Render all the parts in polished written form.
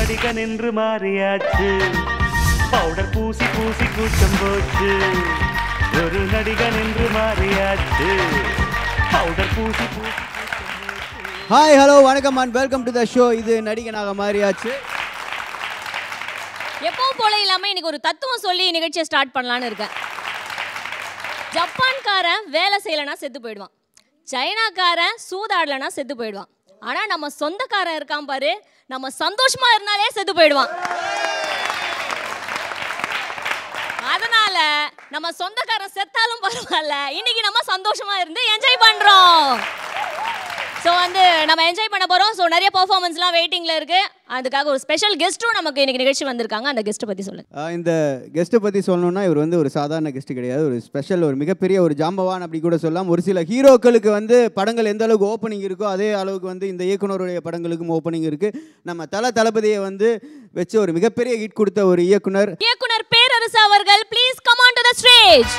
நடிகன் என்று மாறியாச்சு பவுடர் பூசி பூசி கூச்சம் போச்சு ஒரு நடிகன் என்று மாறியாச்சு பவுடர் பூசி பூசி ஹாய் ஹலோ வணக்கம் and welcome to the show. இது நடிகனாக மாறியாச்சு. எப்பவும் போல இல்லாம இன்னைக்கு ஒரு தத்துவம் சொல்லி நிகழ்ச்சியை ஸ்டார்ட் பண்ணலான்னு இருக்கேன். ஜப்பான்காரன் வேலை செய்யலைன்னா செத்து போயிடுவான், சைனாக்காரன் சூதாடலைன்னா செத்து போயிடுவான். ஆனா நம்ம சொந்தக்காரன் இருக்கான் பாரு, நம்ம சந்தோஷமா இருந்தாலே செத்து போயிடுவான். அதனால நம்ம சொந்தக்காரன் செத்தாலும் பரவாயில்ல, இன்னைக்கு நம்ம சந்தோஷமா இருந்து என்ஜாய் பண்றோம். ஸோ நம்ம என்ஜாய் பண்ண போகிறோம். ஸோ நிறைய பர்ஃபார்மன்ஸ்லாம் வெயிட்டிங்கில் இருக்குது. அதுக்காக ஒரு ஸ்பெஷல் கெஸ்ட்டும் நமக்கு இன்றைக்கி நிகழ்ச்சி வந்திருக்காங்க. அந்த கெஸ்ட்டை பற்றி சொல்லுங்கள். இந்த கெஸ்ட்டை பற்றி சொல்லணும்னா இவர் ஒரு சாதாரண கெஸ்ட்டு கிடையாது. ஒரு ஸ்பெஷல், ஒரு மிகப்பெரிய ஒரு ஜாம்பவான் அப்படி கூட சொல்லலாம். ஒரு சில ஹீரோக்களுக்கு படங்கள் எந்த அளவுக்கு ஓப்பனிங் இருக்கோ அதே அளவுக்கு இந்த இயக்குனருடைய படங்களுக்கும் ஓப்பனிங் இருக்குது. நம்ம தளபதியை வச்சு ஒரு மிகப்பெரிய ஹிட் கொடுத்த ஒரு இயக்குனர் பேரரசு அவர்கள். Please come on to the stage.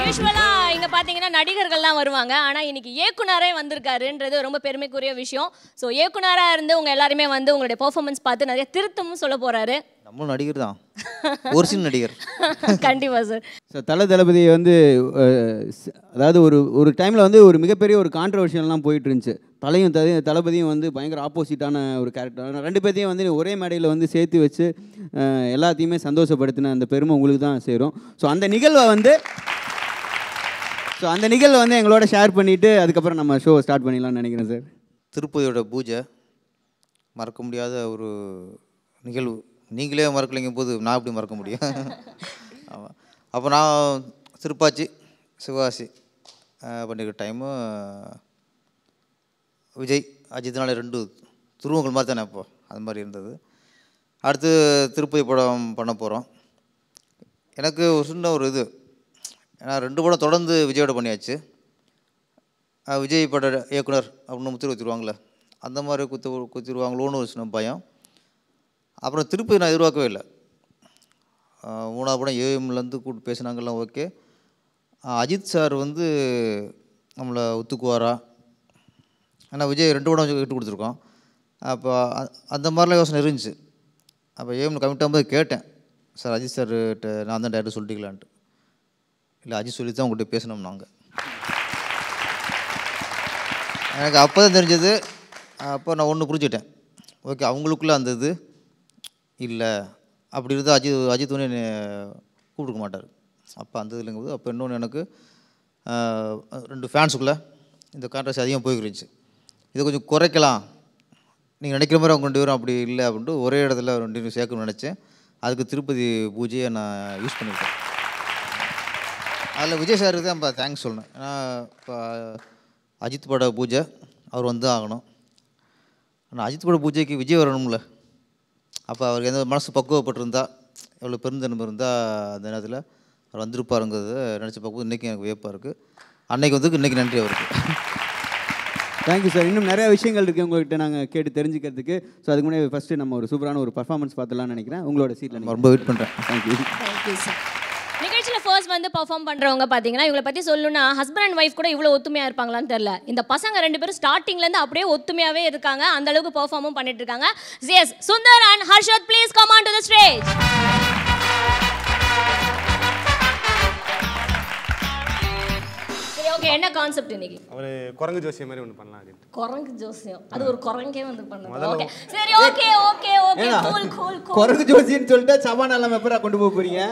யூசுவலா இங்க பாத்தீங்கன்னா நடிகர்கள்லாம் வருவாங்க, ஆனா இன்னைக்கு இயக்குனரே வந்திருக்காருன்றது ரொம்ப பெருமைக்குரிய விஷயம். ஸோ இயக்குனரா இருந்து உங்க எல்லாருமே உங்களுடைய பெர்ஃபார்மன்ஸ் பார்த்து நிறைய திருத்தமும் சொல்ல போறாரு. நம்ம நடிகர் தான், ஒரு சின்ன நடிகர். கண்டிப்பா சார். ஸோ தளபதியை அதாவது ஒரு டைமில் ஒரு மிகப்பெரிய ஒரு கான்ட்ரவர்ஷியல்லாம் போயிட்டு இருந்துச்சு. தளபதியும் பயங்கர ஆப்போசிட்டான ஒரு கேரக்டர். ரெண்டு பேர்த்தையும் ஒரே மேடையில் சேர்த்து வச்சு எல்லாத்தையுமே சந்தோஷப்படுத்தின அந்த பெருமை உங்களுக்கு தான் சேரும். ஸோ அந்த நிகழ்வை எங்களோட ஷேர் பண்ணிவிட்டு அதுக்கப்புறம் நம்ம ஷோ ஸ்டார்ட் பண்ணிடலாம்னு நினைக்கிறேன் சார். திருப்பதியோட பூஜை மறக்க முடியாத ஒரு நிகழ்வு. நீங்களே மறக்கலைங்க போது நான் எப்படி மறக்க முடியும்? ஆமாம். அப்போ நான் திருப்பாச்சி சிவகாசி பண்ணிக்கிற டைமு விஜய் அஜித்னால 2 துருவங்கள் மாதிரி தானே அப்போ அது மாதிரி இருந்தது. அடுத்து திருப்பதி படம் பண்ண போகிறோம். எனக்கு ஒரு சின்ன ஒரு இது, ஏன்னா 2 படம் தொடர்ந்து விஜயோட பண்ணியாச்சு. விஜய் பட இயக்குனர் அப்படின்னு முத்திரை குத்திடுவாங்களே, அந்த மாதிரி குத்திடுவாங்களோன்னு ஒரு சின்ன பயம். அப்புறம் திருப்பதி நான் எதிர்பார்க்கவே இல்லை. 3ஆவது படம் ஏஎம்லேருந்து கூப்பிட்டு பேசினாங்கலாம், ஓகே. அஜித் சார் நம்மளை ஒத்துக்குவாரா? ஆனால் விஜய் 2 படம் விட்டு கொடுத்துருக்கோம். அப்போ அந்த மாதிரிலாம் யோசனை இருந்துச்சு. அப்போ ஏஎம்ல கமிட் ஆகும்போது கேட்டேன், சார் அஜித் சார்கிட்ட நான் தான் டேரக்டர் சொல்லிக்கலான்ட்டு. இல்லை, அஜித் சொல்லி தான் உங்கள்கிட்ட பேசணும் நாங்கள். எனக்கு அப்போ தான் தெரிஞ்சது. அப்போ நான் ஒன்று புரிஞ்சுக்கிட்டேன், ஓகே அவங்களுக்குள்ளே அந்த இது இல்லை அப்படி இருந்தால் அஜித் என்னை கூப்பிட்டுக்க மாட்டார். அப்போ அந்த இல்லைங்கும்போது அப்போ இன்னொன்று எனக்கு 2 ஃபேன்ஸுக்குள்ளே இந்த கான்ட்ராக்ட் அதிகம் போய்க்கிருந்துச்சு. இதை கொஞ்சம் குறைக்கலாம், நீங்கள் நினைக்கிற மாதிரி அவங்க 2 பேரும் அப்படி இல்லை அப்படின்ட்டு ஒரே இடத்துல 2 பேரும் சேர்க்கணும்னு நினச்சேன். அதுக்கு திருப்பதி பூஜையை நான் யூஸ் பண்ணிக்கிட்டேன். அதில் விஜய் சாருக்கு தான் இப்போ தேங்க்ஸ் சொல்லணும். ஏன்னா இப்போ அஜித் பட பூஜை அவர் ஆகணும். ஆனால் அஜித் பட பூஜைக்கு விஜய் வரணும்ல. அப்போ அவருக்கு எந்த மனசு பக்குவப்பட்டிருந்தா, எவ்வளோ பெருந்தன்மை இருந்தால் அந்த நேரத்தில் அவர் வந்திருப்பாருங்கிறத நினச்சி பார்க்கும்போது இன்றைக்கி எனக்கு வியப்பாக இருக்குது. அன்னைக்கு இன்றைக்கி நன்றி அவருக்கு. Thank you sir. இன்னும் நிறையா விஷயங்கள் இருக்குது உங்கள்கிட்ட நாங்கள் கேட்டு தெரிஞ்சுக்கிறதுக்கு. ஸோ அதுக்கு முன்னாடி ஃபஸ்ட்டு நம்ம ஒரு சூப்பரான ஒரு பர்ஃபார்மன்ஸ் பார்த்துலான்னு நினைக்கிறேன். உங்களோட சீட்டில் நான் ரொம்ப வெயிட் பண்ணுறேன். Thank you sir. நிகழ்ச்சியில் ஃபர்ஸ்ட் பெர்ஃபார்ம் பண்ணுறவங்க பார்த்தீங்கன்னா இவங்களை பற்றி சொல்லணும்னா ஹஸ்பண்ட் அண்ட் ஒய்ஃப் கூட இவ்வளோ ஒத்துமையாக இருப்பாங்களான்னு தெரியல. இந்த பசங்க 2 பேரும் ஸ்டார்டிங்லேருந்து அப்படியே ஒத்துமையாகவே இருக்காங்க. அந்த அளவுக்கு பெர்ஃபார்மும் பண்ணிட்டு இருக்காங்க. Yes, Sundar and Harshad, please come on to the stage. Okay, என்ன கான்செப்ட் இன்னைக்கு? ஒரு குரங்கு ஜோசியம் மாதிரி ஒன்று பண்ணலாம். குரங்கு ஜோசியம், அது ஒரு குரங்கே பண்ணுங்க. ஓகே சரி, okay okay okay, cool cool cool. குரங்கு ஜோசியம்னு சொல்லிட்டு சபானா எல்லாம் எப்பரா கொண்டு போக போறீங்க?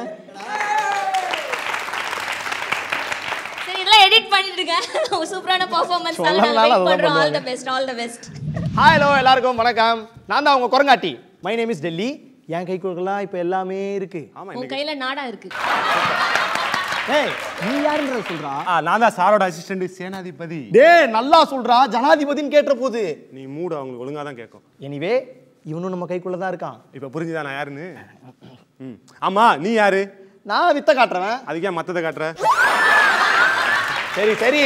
சரி, இதெல்லாம் எடிட் பண்ணிட்டு இருக்கேன். சூப்பரான பெர்ஃபார்மன்ஸ் வெயிட் பண்றோம். All the best, all the best. Hi hello எல்லாருக்கும் வணக்கம். நான் தான் உங்க குரங்காட்டி. My name is Delhi. என் கைக்குள்ளலாம் இப்போ எல்லாமே இருக்கு. ஆமா, உங்க கையில நாடா இருக்கு. ஏய், நீ யாருன்றத சொல்றா? நான் தான் சாரோட அசிஸ்டன்ட் சேனாதிபதி. டேய், நல்லா சொல்றா. ஜனாதிபதின்னு கேட்ற போது நீ மூடு அவங்களுக்கு ஒழுங்கா தான் கேட்கும். எனிவே, இவனும் நம்ம கைக்குள்ள தான் இருக்கான். இப்போ புரிஞ்சுதா நான் யாருன்னு? ஆமா, நீ யாரு? நான் வித்த காட்டுறேன். அதுக்கே மத்தத காட்டுற? சரி சரி,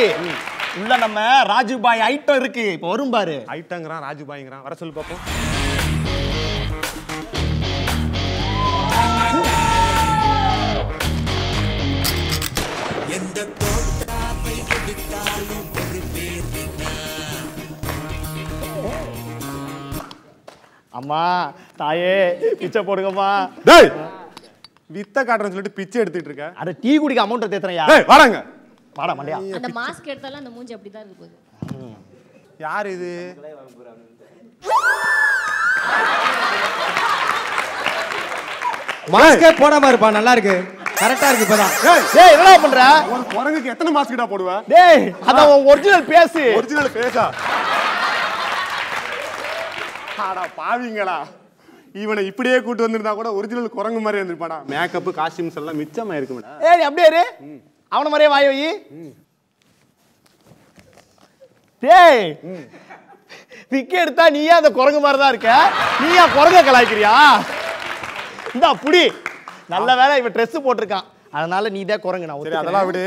உள்ள நம்ம ராஜுபாய் ஐட்டம் இருக்கு. இப்போ வரும் பாரு. ஐட்டங்கிறான், ராஜுபாய்ங்கிறான். வர சொல்லு பாப்போம். எந்த அம்மா தாயே பிச்சை போடுங்கம்மா. டேய் வித்த காட்டுறேன்னு சொல்லிட்டு பிச்சை எடுத்துட்டு இருக்க. அட டீ குடிக்க அமௌண்ட் தேத்துறேன்யா. டேய் வாடாங்க. வாடா மண்டையா. அந்த மாஸ்க் எடுத்தாலும் அந்த மூஞ்சி அப்படிதான் இருக்கு போகுது. யார் இது? மாஸ்கே போடாம இருப்பா, நல்லா இருக்கு, கரெக்டா இருக்கு. இப்பதான் டேய் என்னடா பண்ற? ஒரு குரங்குக்கு எத்தனை மாஸ்க்டா போடுவ? டேய் அத ஒரிஜினல் பேஸ். ஒரிஜினல் பேஸா? ஆடா பாவிங்களா, இவனை இப்படியே கூட்டு வந்திருந்தா கூட ஒரிஜினல் குரங்கு மாதிரி இருந்திருப்பாடா. மேக்கப் காஸ்டியூம்ஸ் எல்லாம் மிச்சமா இருக்கும்டா. ஏய் அப்படியே இரு, அவன மாதிரியே வாய் வை. டேய் பிக்க எடுத்தா நீயா அந்த குரங்கு மாதிரி தான் இருக்க, நீயா குரங்க கலாய்க்கிறியா? இந்தா புடி. நல்ல வேளை இவன் ட்ரெஸ் போட்டிருக்கான், அதனால நீ தான் குரங்கு. நான் சரி அதெல்லாம் விடு,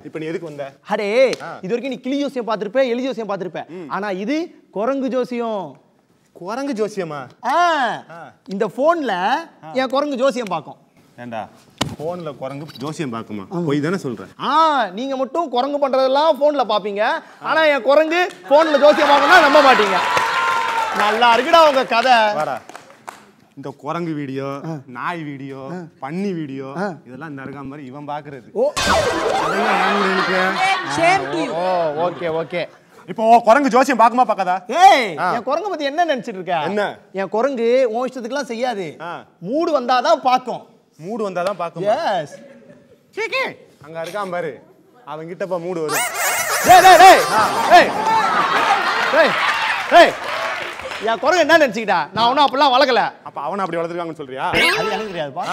இப்போ நீ எதுக்கு வந்த? அடே இது வரைக்கும் நீ கிளி ஜோசியம் பார்த்திருப்ப, எலி ஜோசியம் பார்த்திருப்ப, ஆனா இது குரங்கு ஜோசியம். குரங்கு ஜோசியமா? இந்த போன்ல என் குரங்கு ஜோசியம் பார்க்கும். ஏண்டா போன்ல குரங்கு ஜோசியம் பார்க்குமா? போய் தானே சொல்றேன். நீங்க மட்டும் குரங்கு பண்றதெல்லாம் போன்ல பாப்பீங்க, ஆனா என் குரங்கு போன்ல ஜோசியம் பார்க்கணும்னா நம்ப மாட்டீங்க. நல்லா இருக்குடா உங்க கதை. வாடா, இந்த குரங்கு வீடியோ, நாய் வீடியோ, பன்னி வீடியோ இதெல்லாம் இந்த இருக்க மாதிரி இவன் பாக்குறது. Okay okay. இப்போ குரங்கு ஜோசியம் பார்க்குமா பார்க்காதா? ஏய் என் குரங்கு பத்தி என்ன நினைச்சிட்டு இருக்க? என்ன? என் குரங்கு உன் இஷ்டத்துக்குலாம் செய்யாது, மூடு வந்தாதான் பார்க்கும். மூடு வந்தாதான் பார்க்கும். எஸ் சீக்கி அங்க இருக்கான் பாரு, அவன் கிட்டப்பா மூடு வரும். டேய் டேய் டேய் டேய் டேய் டேய் என் குரங்கு என்ன நினைச்சிட்டா? நான் ஒன்னும் அப்படிலாம் வளர்க்கல. அப்ப அவனை அப்படி வளர்த்துருக்காங்கன்னு சொல்றியா? அது எனக்கு தெரியாதுப்பா.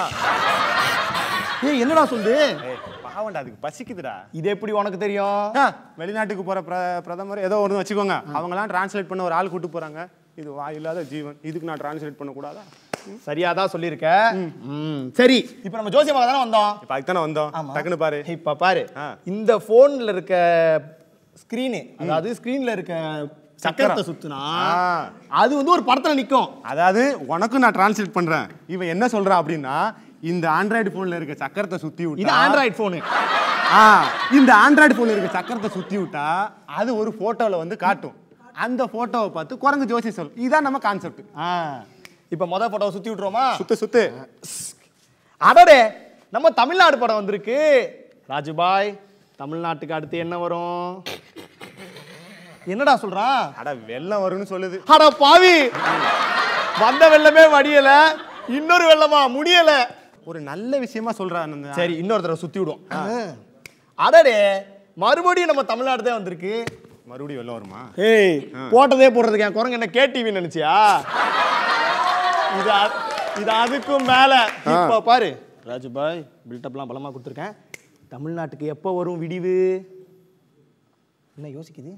ஏய் என்னடா சொல்லுது? பாவண்டா, அதுக்கு பசிக்குதுடா. இது எப்படி உனக்கு தெரியும்? வெளிநாட்டுக்கு போற பிரதமர் ஏதோ ஒன்று வச்சுக்கோங்க, அவங்களாம் டிரான்ஸ்லேட் பண்ண ஒரு ஆள் கூட்டு போறாங்க. இது வாயில்லாத ஜீவன், இதுக்கு நான் டிரான்ஸ்லேட் பண்ண கூடாதா? சரியாதான் சொல்லிருக்க. சரி இப்போ நம்ம ஜோசியம் பார்க்க தானே வந்தோம். இப்போ அதுக்கு தானே வந்தோம். டக்குன்னு பாரு. இப்ப பாரு, இந்த போன்ல இருக்க ஸ்கிரீன், அதாவது ஸ்கிரீன்ல இருக்க சக்கரத்தை சுத்துனா அது வந்து ஒரு படத்துல நிக்கும். அதாவது உனக்கு நான் டிரான்ஸ்லேட் பண்றேன். இவன் என்ன சொல்றான் அப்படின்னா, இந்த ஆண்ட்ராய்டு போன்ல இருக்க சக்கரத்தை சுத்தி விட்டா, இது ஆண்ட்ராய்டு போன், இந்த ஆண்ட்ராய்டு போன்ல இருக்க சக்கரத்தை சுத்தி விட்டா அது ஒரு போட்டோல வந்து காட்டும். அந்த போட்டோவை பார்த்து குரங்கு ஜோசி சொல். இதுதான் நம்ம கான்செப்ட். இப்ப மொதல் போட்டோவை சுத்தி விட்டுருவோமா? சுத்து சுத்து. அடடே நம்ம தமிழ்நாடு படம் வந்திருக்கு. ராஜுபாய், தமிழ்நாட்டுக்கு அடுத்து என்ன வரும்? என்னடா சொல்றான்? அட வெள்ளம் வரும்னு சொல்லுது. அட பாவி, வந்த வெள்ளமே வடியல, இன்னொரு வெள்ளமா முடியல. ஒரு நல்ல விஷயமா சொல்றான். சரி இன்னொரு தடவை சுத்தி விடும். அடடே மறுபடியும் நம்ம தமிழ்நாடு தான் வந்திருக்கு. மறுபடியும் வெள்ளம் வருமா? ஏய் போட்டதே போடுறதுக்கு என் குரங்கு என்ன கேடிவி நினைச்சியா? இது அதுக்கும் மேல. இப்ப பாரு ராஜுபாய், பில்டப்லாம் பலமா கொடுத்துருக்கேன். தமிழ்நாட்டுக்கு எப்போ வரும் விடிவு? என்ன யோசிக்குது?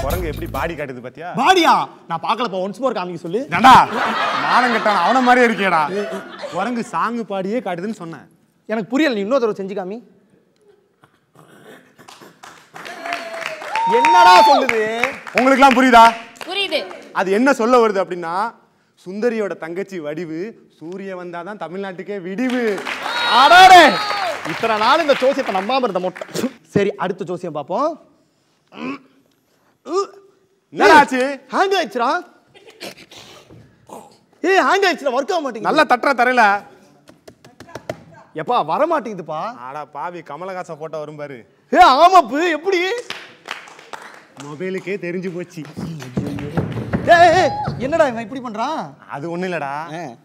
குரங்கு எப்படி பாடி காட்டுது பாத்தியா? பாடியா? நான் பார்க்கலப்பா, ஒன்ஸ் மோர் காமிக்க சொல்லு. ஏண்டா மானம் கட்டான அவன மாதிரியே இருக்கேடா. குரங்கு சாங் பாடியே காட்டுதுன்னு சொன்னேன். எனக்கு புரியல, நீ இன்னொரு தடவை செஞ்சு காமி. என்னடா சொல்லுது? உங்களுக்குலாம் புரியுதா? புரியுது. அது என்ன சொல்ல வருது அப்படின்னா, சுந்தரியோட தங்கச்சி வடிவு சூரிய வந்தாதான் தமிழ்நாட்டுக்கே விடிவு. அடடே இத்தனை நாள் இந்த ஜோசியத்தை நம்பாம இருந்த மொட்டை. சரி அடுத்த ஜோசியம் பார்ப்போம். என்னாச்சு? ஹேங் ஆயிடுச்சுடா. ஏய் ஹேங் ஆயிடுச்சுடா, ஒர்க் ஆக மாட்டேங்குது. நல்லா தட்டுற தரையில. எப்பா வர மாட்டேங்குதுப்பா. ஆடா பாவி, கமலஹாசன் போட்டோ வரும் பாரு. ஏ ஆமாப்பு, எப்படி? மொபைலுக்கே தெரிஞ்சு போச்சு. ஏய் என்னடா இவன் இப்படி பண்றான்? அது ஒண்ணு இல்லடா,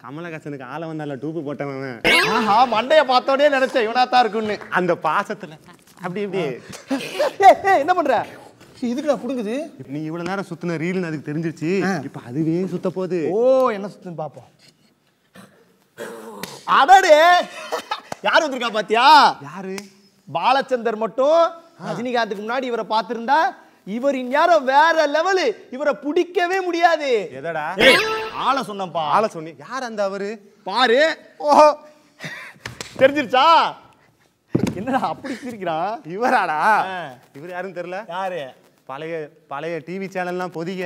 கமலஹாசனுக்கு ஆள வந்தால டூப்பு போட்டவன். ஆஹா மண்டைய பார்த்தோடனே நினைச்சேன் இவனாத்தான் இருக்குன்னு. அந்த பாசத்துல அப்படி இப்படி. ஏய் என்ன பண்ற? இதுக்குடா புடுங்குது. நீ இவ்வளவு நேரம் சுத்தின ரீல்னு அதுக்கு தெரிஞ்சிருச்சு. இப்ப அதுவே சுத்த போகுது. ஓ என்ன சுத்துன்னு பாப்போம். அடடே யார் வந்திருக்கா பாத்தியா? யாரு? பாலச்சந்தர் மட்டும் ரஜினிகாந்துக்கு முன்னாடி இவரை பார்த்திருந்தா இவரின் யாரும் வேற லெவலு, இவரை பிடிக்கவே முடியாது. எதடா? ஆளை சொன்னப்பா. ஆளை சொன்னி? யார் அந்த அவரு? பாரு. ஓஹோ தெரிஞ்சிருச்சா? என்னடா அப்படி சிரிக்கிறான்? இவராடா? இவர் யாருன்னு தெரியல. யாரு? பழைய பழைய டிவி சேனல்லாம் பொதிக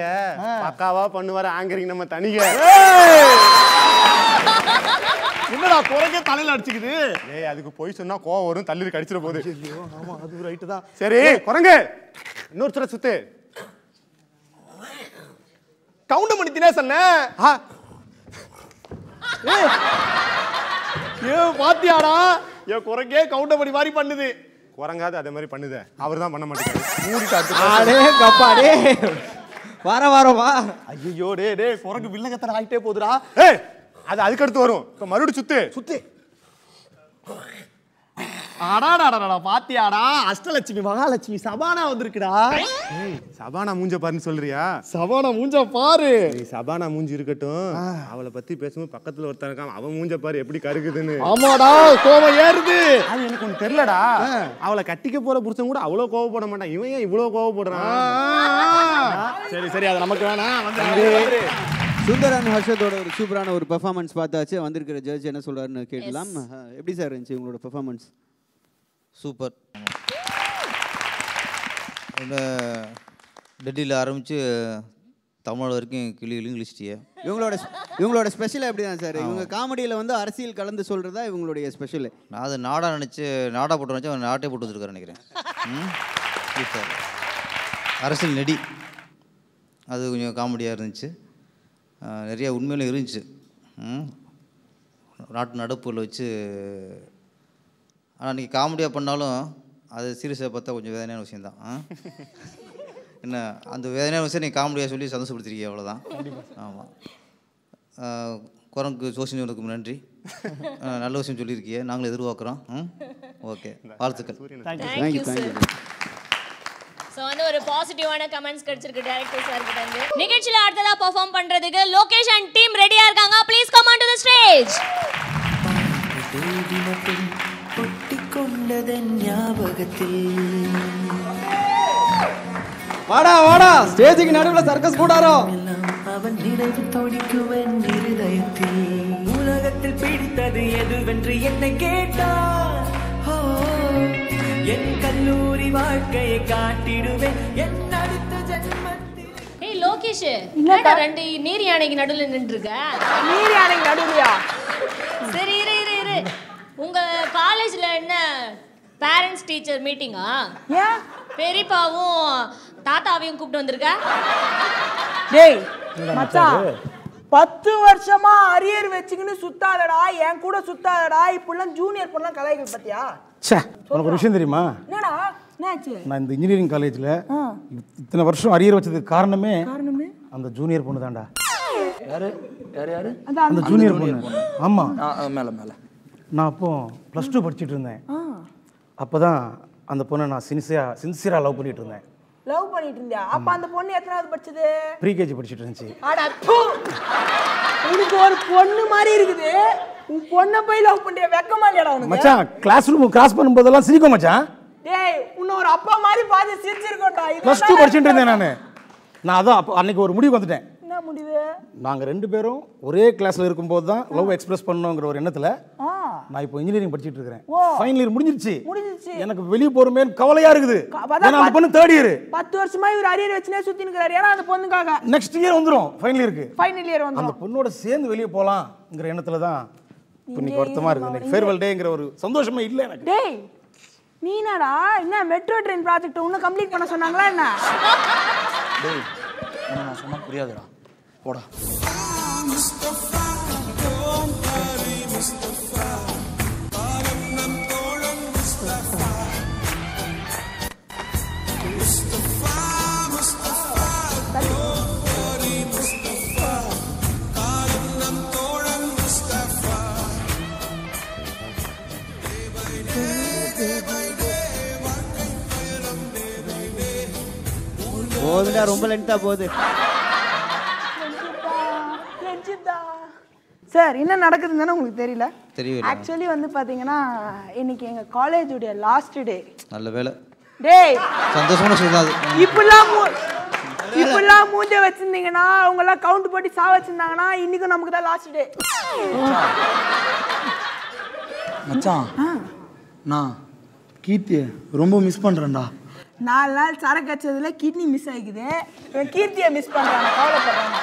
பக்காவா பண்ணுவாரு ஆங்கரிங் நம்ம தனிக. என்னடா குரங்கே தலையில அடிச்சுக்குது? ஏய் அதுக்கு போய் சொன்னா கோவம் வரும், தள்ளி கடிச்சிட போகுது. ஐயோ ஆமா அது ரைட்டு தான். சரி குரங்கு இன்னொரு தடவை சுத்து. கவுண்ட் பண்ணிட்டினே சொன்னே. ஏ பாத்தியாடா என் குரங்கே கவுண்ட் பண்ணி மாதிரி பண்ணுது. குரங்காது அதே மாதிரி பண்ணுதே, அவர் தான் பண்ண மாட்டேங்கிறாரு. மூடிட்டு அடே கப்பா டே வாரம் வா. ஐயோ டே குரங்கு வில்லங்கத்தனை ஆயிட்டே போகுதுடா. ஏய் அது அதுக்கு அடுத்து வரும். இப்ப மறுபடியும் சுத்து. அடாடாடா பாத்தியாடா அஷ்டலட்சுமி மகாலட்சுமி சபானா வந்திருக்குடா. ஏய் சபானா மூஞ்ச பாருன்னு சொல்றியா? சபானா மூஞ்ச பாரு. ஏய் சபானா மூஞ்சி இருக்கட்டும், அவளை பத்தி பேசும்போது பக்கத்துல ஒருத்தன் இருக்கான், அவன் மூஞ்ச பாரு எப்படி கருக்குதுன்னு. ஆமாடா கோவம் ஏறுது. அது எனக்கு ஒண்ணு தெரியலடா. அவளை கட்டிக்க போற புருஷன் கூட அவ்வளவு கோவப்பட மாட்டான், இவன் ஏன் இவ்வளவு கோவப்படுறான்? சரி அது நமக்கு வேணாம். வந்து சுந்தரன் ஹர்ஷத்தோட ஒரு சூப்பரான ஒரு பெர்ஃபார்மன்ஸ் பார்த்தாச்சு. வந்திருக்கிற ஜட்ஜ் என்ன சொல்றாருன்னு கேட்கலாம். எப்படி சார் இருந்துச்சு உங்களோட பெர்ஃபார்மன்ஸ்? சூப்பர். டெல்லியில் ஆரம்பித்து தமிழ் வரைக்கும் இங்கிலீஷ்டியே. இவங்களோட ஸ்பெஷல் எப்படி தான் சார்? இவங்க காமெடியில் வந்து அரசியல் கலந்து சொல்கிறதா இவங்களுடைய ஸ்பெஷல்? நான் அது நாடாக நினச்சி நாடாக போட்டு நினச்சி அவன் நாட்டே போட்டு வந்துருக்காரு நினைக்கிறேன். சார் அரசியல் நெடி அது கொஞ்சம் காமெடியாக இருந்துச்சு. நிறையா உண்மையிலும் இருந்துச்சு. நாட்டு நடப்புல வச்சு. ஆனால் நீங்கள் காமெடியாக பண்ணாலும் அது சீரியஸாக பார்த்தா கொஞ்சம் வேதனையான விஷயந்தான். என்ன அந்த வேதனையான விஷயம் நீங்கள் காமெடியாக சொல்லி சந்தோஷப்படுத்திருக்கீங்க, அவ்வளோதான். ஆமாம். குரங்கு சோசியலுக்கு நன்றி. நல்ல விஷயம் சொல்லியிருக்கீங்க, நாங்களும் எதிர்பார்க்குறோம். ஓகே வாழ்த்துக்கள். தேங்க்யூ. சோ வந்து ஒரு பாசிட்டிவான கமெண்ட்ஸ் கிடைச்சிருக்கு டைரக்டர் சார் கிட்ட இருந்து. நிகழ்ச்சியில அடுத்ததா பெர்ஃபார்ம் பண்றதுக்கு லோகேஷ் அண்ட் டீம் ரெடியா இருக்காங்க. Please come on to the stage. வாடா ஸ்டேஜுக்கு நடுவுல சர்க்கஸ் கூடாரோ. அவன் நினைவு துடிக்குவன் இருதயத்தில் உலகத்தில் பிடித்தது எதுவென்று என்னை கேட்டார். என் கல்லூரி வாழ்க்கையை காட்டிடுவேன் என் அடுத்த ஜென்மத்தில். ஏய் லோகேஷ், என்னடா ரெண்டு நீர் யானைக்கு நடுவுல நின்னுருக்க? நீர் யானைக்கு நடுவுலயா? சரி இரு. உங்க காலேஜ்ல என்ன பேரண்ட்ஸ் டீச்சர் மீட்டிங்கா? ஏன் பெரியப்பாவும் தாத்தாவையும் கூப்பிட்டு வந்திருக்க? டேய் மச்சான், 10 வருஷமா அரியர் வச்சுக்கின்னு சுத்தாதடா, என் கூட சுத்தாதடா, இப்பெல்லாம் ஜூனியர் பொண்ணலாம் கலாய்க்கு பத்தியா? சே, உனக்கு ஒரு விஷயம் தெரியுமா? என்னடா என்னாச்சு? நான் இந்த இன்ஜினியரிங் காலேஜில் இத்தனை வருஷம் அரியர் வச்சதுக்கு காரணமே அந்த ஜூனியர் பொண்ணு தான்டா. யாரு? அந்த ஜூனியர் பொண்ணு. ஆமாம், மேல நான் அப்போ +2 படிச்சுட்டு இருந்தேன். அப்போ தான் அந்த பொண்ணை நான் சின்சியராக லவ் பண்ணிட்டு இருந்தேன். லவ் பண்ணிட்டு இருந்தியா? அப்ப அந்த பொண்ணு எத்தனாவது படிச்சது? ப்ரீகேஜி படிச்சுட்டு இருந்துச்சு. அட தூ, உனக்கு ஒரு பொண்ணு மாதிரி இருக்குது, உன் பொண்ணை போய் லவ் பண்றிய? வெக்கமா இல்லையாடா உனக்கு? மச்சான், கிளாஸ் ரூம் கிராஸ் பண்ணும்போதெல்லாம் சிரிக்கும் மச்சான். டேய், உன்ன ஒரு அப்பா மாதிரி பார்த்து சிரிச்சிருக்கோம்டா. +2 படிச்சுட்டு இருந்தேன் நான் அதான் அப்போ அன்னைக்கு ஒரு முடிவு வந்துட்டேன். என்ன முடிவு? நாங்கள் 2 பேரும் ஒரே கிளாஸில் இருக்கும்போது தான் லவ் எக்ஸ்பிரஸ் பண்ணணுங்கிற ஒரு எண்ணத்தில் நான் இப்போ இன்ஜினியரிங் படிச்சுட்டு இருக்கிறேன். ஃபைனல் இயர் முடிஞ்சிருச்சு. எனக்கு வெளியே போறமே கவலையா இருக்குது. அந்த பொண்ணு 3rd இயர். 10 வருஷமா இவர் அரியர் வச்சுனே சுத்தி நிக்கறாரு. ஏன்னா அந்த பொண்ணுக்காக நெக்ஸ்ட் இயர் வந்துரும் ஃபைனல் இயருக்கு. ஃபைனல் இயர் வந்துரும். அந்த பொண்ணோட சேர்ந்து வெளியே போலாம்ங்கற எண்ணத்துல தான் இன்னைக்கு வருத்தமா இருக்குது. இன்னைக்கு ஃபேர்வெல் டேங்கற ஒரு சந்தோஷமே இல்ல எனக்கு. டேய், நீ என்னடா என்ன மெட்ரோ ட்ரெயின் ப்ராஜெக்ட் இன்னும் கம்ப்ளீட் பண்ண சொன்னாங்களா என்ன? டேய், நான் சொன்னா புரியாதுடா. போடா. போதுடா, ரொம்ப லென்த்தா போகுது. சார், என்ன நடக்குதுன்னு உங்களுக்கு தெரியல? தெரியல. ஆக்சுவலி வந்து பாத்தீங்கன்னா இன்னைக்கு எங்க காலேஜோட லாஸ்ட் டே. நல்ல வேலை. டேய், சந்தோஷமான விஷயம் அது. இப்பெல்லாம் மூஞ்ச வச்சிருந்தீங்கன்னா, அவங்க எல்லாம் கவுண்ட் போட்டு சா வச்சிருந்தாங்கன்னா இன்னைக்கு நமக்கு தான் லாஸ்ட் டே. மச்சான், நான் கீர்த்தியை ரொம்ப மிஸ் பண்றேன்டா. 4 நாள் சரக்கு அடிச்சதுல கிட்னி மிஸ் ஆகிக்குது. கீர்த்தியை மிஸ் பண்றாங்க, கவலைப்படுறாங்க.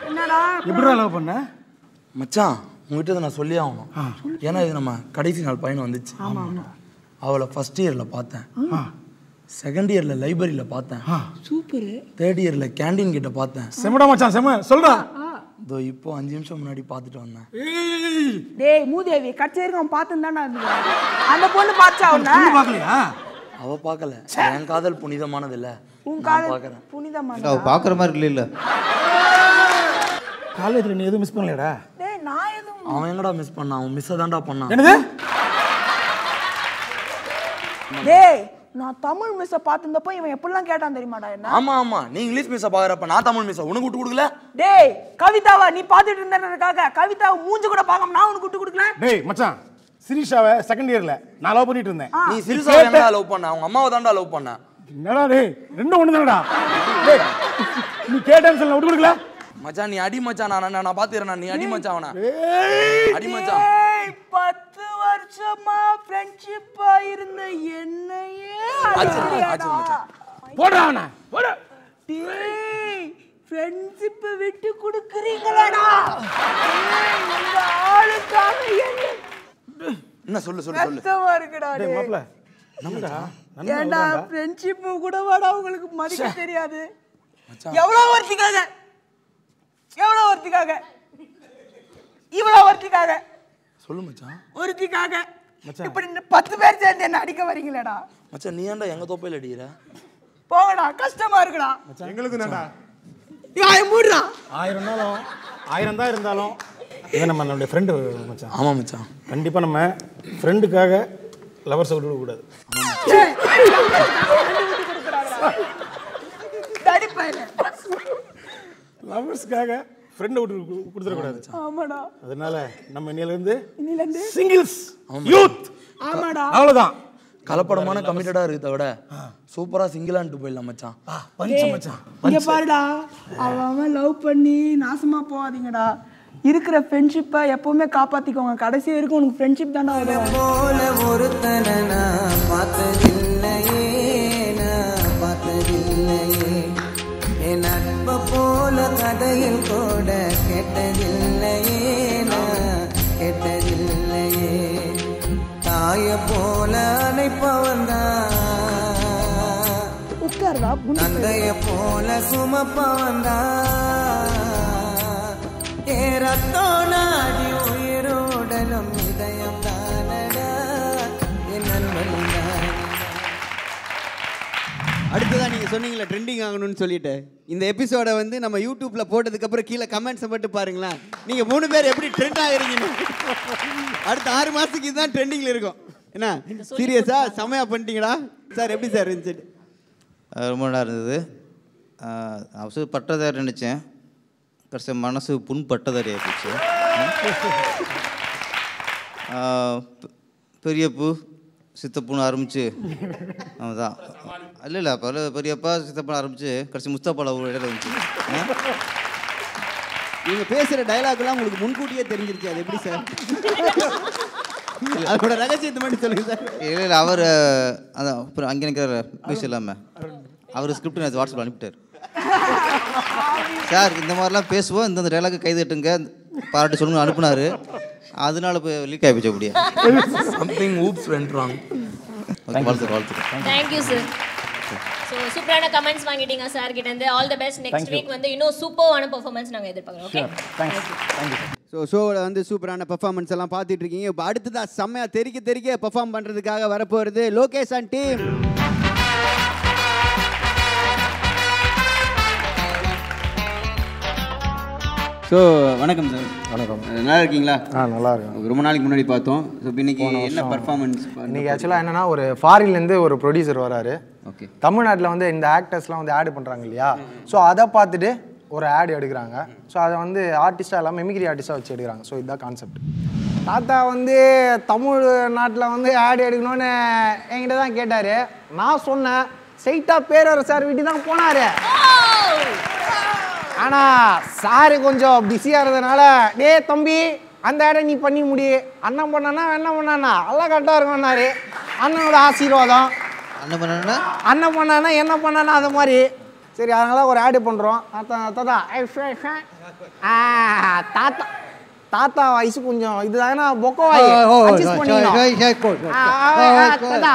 என்னடா எப்படிடா லவ் பண்ண? மச்சான், உங்ககிட்ட நான் சொல்லி ஆகணும். ஏன்னா இது நம்ம கடைசி நாள் பையன் வந்துச்சு. அவளை ஃபர்ஸ்ட் இயரில் பார்த்தேன், செகண்ட் இயரில் லைப்ரரியில் பார்த்தேன், சூப்பர், தேர்ட் இயரில் கேண்டீன் கிட்ட பார்த்தேன். செமடா மச்சான் செம சொல்றா. இதோ இப்போ 5 நிமிஷம் முன்னாடி பார்த்துட்டு வந்தேன். டேய் மூதேவி கச்சேரி அவன் பார்த்துன்னு தானே இருந்தேன். அந்த பொண்ணு பார்த்தா அவனை பார்க்கலையா? அவ பார்க்கல. என் காதல் புனிதமானது இல்ல. உன் காதல் புனிதமானது. அவ பார்க்குற மாதிரி இல்லை. காலேஜில் நீ எதுவும் மிஸ் பண்ணலடா? டேய் நான் எதுவும் அவன் எங்கடா மிஸ் பண்ணான்? அவன் மிஸ் தான்டா பண்ணான். என்னது? டேய் நான் தமிழ் மிஸ்ஸை பார்த்துருந்தப்போ இவன் எப்படிலாம் கேட்டான் தெரியுமாடா என்ன? ஆமா நீ இங்கிலீஷ் மிஸ்ஸை பார்க்குறப்ப நான் தமிழ் மிஸ்ஸை உனக்கு விட்டு கொடுக்கல. டேய் கவிதாவை நீ பார்த்துட்டு இருந்ததுக்காக கவிதாவை மூஞ்சி கூட பார்க்காம நான் உனக்கு விட்டு கொடுக்கல. டேய் மச்சான், சிரிஷாவை செகண்ட் இயர்ல நான் லவ் பண்ணிட்டு இருந்தேன். நீ சிரிசாவை என்னடா லவ் பண்ண? அவங்க அம்மாவை தான்டா லவ் பண்ண. என்னடா டேய், ரெண்டும் ஒண்ணு தானடா. டேய் நீ கேட்டேன்னு சொல்ல விட்டு கொடுக்கல. மச்சான் நீ அடி மச்சான். நான் பாத்துறேன். நீ அடி மச்சான் அவனை. அடி மச்சான். 10 வருஷமா ஃப்ரெண்ட்ஷிப்பா இருந்த என்னையே போடா அவனை போடா. டேய் ஃப்ரெண்ட்ஷிப்பை விட்டு கொடுக்குறீங்களாடா? இந்த ஆளுக்காக என்ன சொல்லு. கஷ்டமா இருக்குடா. டேய் மாப்ள நம்மடா ஏண்டா ஃப்ரெண்ட்ஷிப் கூட வாடா உங்களுக்கு மதிக்க தெரியாது. எவ்வளவு ஒருத்திக்காக இவ்வளவு ஒருத்திக்காக சொல்லு மச்சான். ஒருத்திக்காக இப்படி 10 பேர் சேர்ந்து என்ன அடிக்க வரீங்களேடா? மச்சான் நீ ஏன்டா எங்க தோப்பையில அடிக்கிற? போங்கடா, கஷ்டமா இருக்குடா. எங்களுக்கு என்னடா மூடுடா. 1000 தான் இருந்தாலும் இவன் நம்மளுடைய ஃப்ரெண்டு மச்சான். ஆமா மச்சான். கண்டிப்பா நம்ம ஃப்ரெண்டுக்காக லவர்ஸை விட கூடாது. லவர்ஸ்க்காக ஃப்ரெண்டை விட்டு கொடுத்துடக்கூடாது. ஆமாடா. அதனால நம்ம இன்னிலிருந்து இன்னிலிருந்து சிங்கிள்ஸ் யூத். ஆமாடா. அவ்வளவுதான். கலப்படமான கமிட்டடா இருக்கிறத விட சூப்பரா சிங்கிளான்ட்டு போயிடலாம் மச்சான். மச்சான் இங்க பாருடா, அவன் லவ் பண்ணி நாசமா போகாதீங்கடா. இருக்கிற ஃப்ரெண்ட்ஷிப்பை எப்பவுமே காப்பாத்திக்கோங்க. கடைசி வரைக்கும் உனக்கு ஃப்ரெண்ட்ஷிப் தான்டா வரும். போல ஒருத்தனை நான் பார்த்ததில்லையே, என் நட்பை போல கதையில் கூட கேட்டதில்லையே, கேட்டதில்லையே. தாய போல அணைப்பவன் தான், தந்தைய போல சுமப்பவன் தான். ஏறத்தோனாடி உயிரோடலும் இதயம் தானடா என் நண்பன். அடுத்ததான் நீங்கள் சொன்னீங்களே ட்ரெண்டிங் ஆகணும்னு சொல்லிட்டு, இந்த எபிசோடை வந்து நம்ம யூடியூப்பில் போட்டதுக்கப்புறம் கீழே கமெண்ட்ஸை மட்டும் பாருங்களேன். நீங்கள் 3 பேர் எப்படி ட்ரெண்ட் ஆகிறீங்கன்னு. அடுத்த 6 மாதத்துக்கு இதுதான் ட்ரெண்டிங்கில் இருக்கும். என்ன சீரியஸாக செமையாக பண்ணிட்டீங்களா சார்? எப்படி சார் இருந்துச்சு? ரொம்ப நல்லா இருந்தது. அவசர பட்டதாரி நினச்சேன், கடைசி மனசு புண்பட்டதாரியாக போச்சு. பெரியப்பு சித்தப்புன்னு ஆரம்பிச்சு அவன் இல்லை பல பெரியப்பா சித்தப்பன் ஆரம்பிச்சு கடைசி முஸ்தபாவில் ஒரு இடம் வந்துச்சு. இவங்க பேசுகிற டைலாக்லாம் உங்களுக்கு முன்கூட்டியே தெரிஞ்சிருச்சு. அது எப்படி சார்? அதோட ரகசியத்தை மட்டும் சொல்லுங்கள் சார். இல்லை அவர் அதான் அப்புறம் அங்கே நிற்கிற பேச இல்லாமல் அவர் ஸ்கிரிப்ட் நான் வாட்ஸ்அப்பில் அனுப்பிட்டார். சார் இந்த மாதிரிலாம் பேசுவோம், இந்த டைலாக்கு கைது கட்டுங்க பாராட்டு சொல்லுங்க அனுப்புனாரு. அதனால இப்போ லீக் ஆகிப்போச்சு. அப்படியே சம்திங் ஊப்ஸ் வென்ட் ராங். வாழ்த்துக்கள். Thank you sir. ஸோ சூப்பரான கமெண்ட்ஸ் வாங்கிட்டீங்க சார் கிட்ட இருந்து. All the best. Next week வந்து இன்னும் சூப்பரான பெர்ஃபார்மன்ஸ் நாங்கள் எதிர்பார்க்குறோம். Okay, thank you. ஸோ ஷோவில் வந்து சூப்பரான பெர்ஃபார்மன்ஸ் எல்லாம் பார்த்துட்டு இருக்கீங்க. இப்போ அடுத்ததாக செம்மையாக தெறிக்க பெர்ஃபார்ம் பண்ணுறதுக்காக வரப்போகிறது லோகேஷ் அண்ட் டீம். ஸோ வணக்கம் சார். வணக்கம். நல்லா இருக்கீங்களா? நல்லா இருக்கும். ரொம்ப நாளைக்கு முன்னாடி பார்த்தோம். ஸோ இன்னைக்கு என்ன பர்ஃபார்மன்ஸ்? இன்னைக்கு ஆக்சுவலாக என்னன்னா, ஒரு ஃபாரின்லேருந்து ஒரு ப்ரொடியூசர் வராரு. ஓகே. தமிழ்நாட்டில் வந்து இந்த ஆக்டர்ஸ்லாம் வந்து ஆடு பண்ணுறாங்க இல்லையா, ஸோ அதை பார்த்துட்டு ஒரு ஆடு எடுக்கிறாங்க. ஸோ அதை வந்து ஆர்டிஸ்டாக இல்லாமல் மிமிக்ரி ஆர்டிஸ்டாக வச்சு எடுக்கிறாங்க. ஸோ இதுதான் கான்செப்ட். தாத்தா வந்து தமிழ்நாட்டில் வந்து ஆடு எடுக்கணும்னு என்கிட்ட தான் கேட்டார். நான் சொன்னேன், ஸ்ட்ரைட்டாக பேரரசர் வீட்டு தான் போனார். ஆனால் சாரு கொஞ்சம் பிஸியாக இருந்ததுனால, டே தம்பி அந்த இடம் நீ பண்ணி முடி, அண்ணன் பண்ணானா என்ன பண்ணானா எல்லாம் கரெக்டாக இருக்கும்னாரு. அண்ணனோட ஆசீர்வாதம். அண்ணன் பண்ணானா என்ன பண்ணானா அது மாதிரி. சரி அதனால ஒரு ஆடு பண்ணுறோம். தாத்தா தாத்தா வயசு கொஞ்சம் இதுதானா பொக்கவாய் அட்ஜஸ்ட் பண்ணிக்கணும். தாத்தா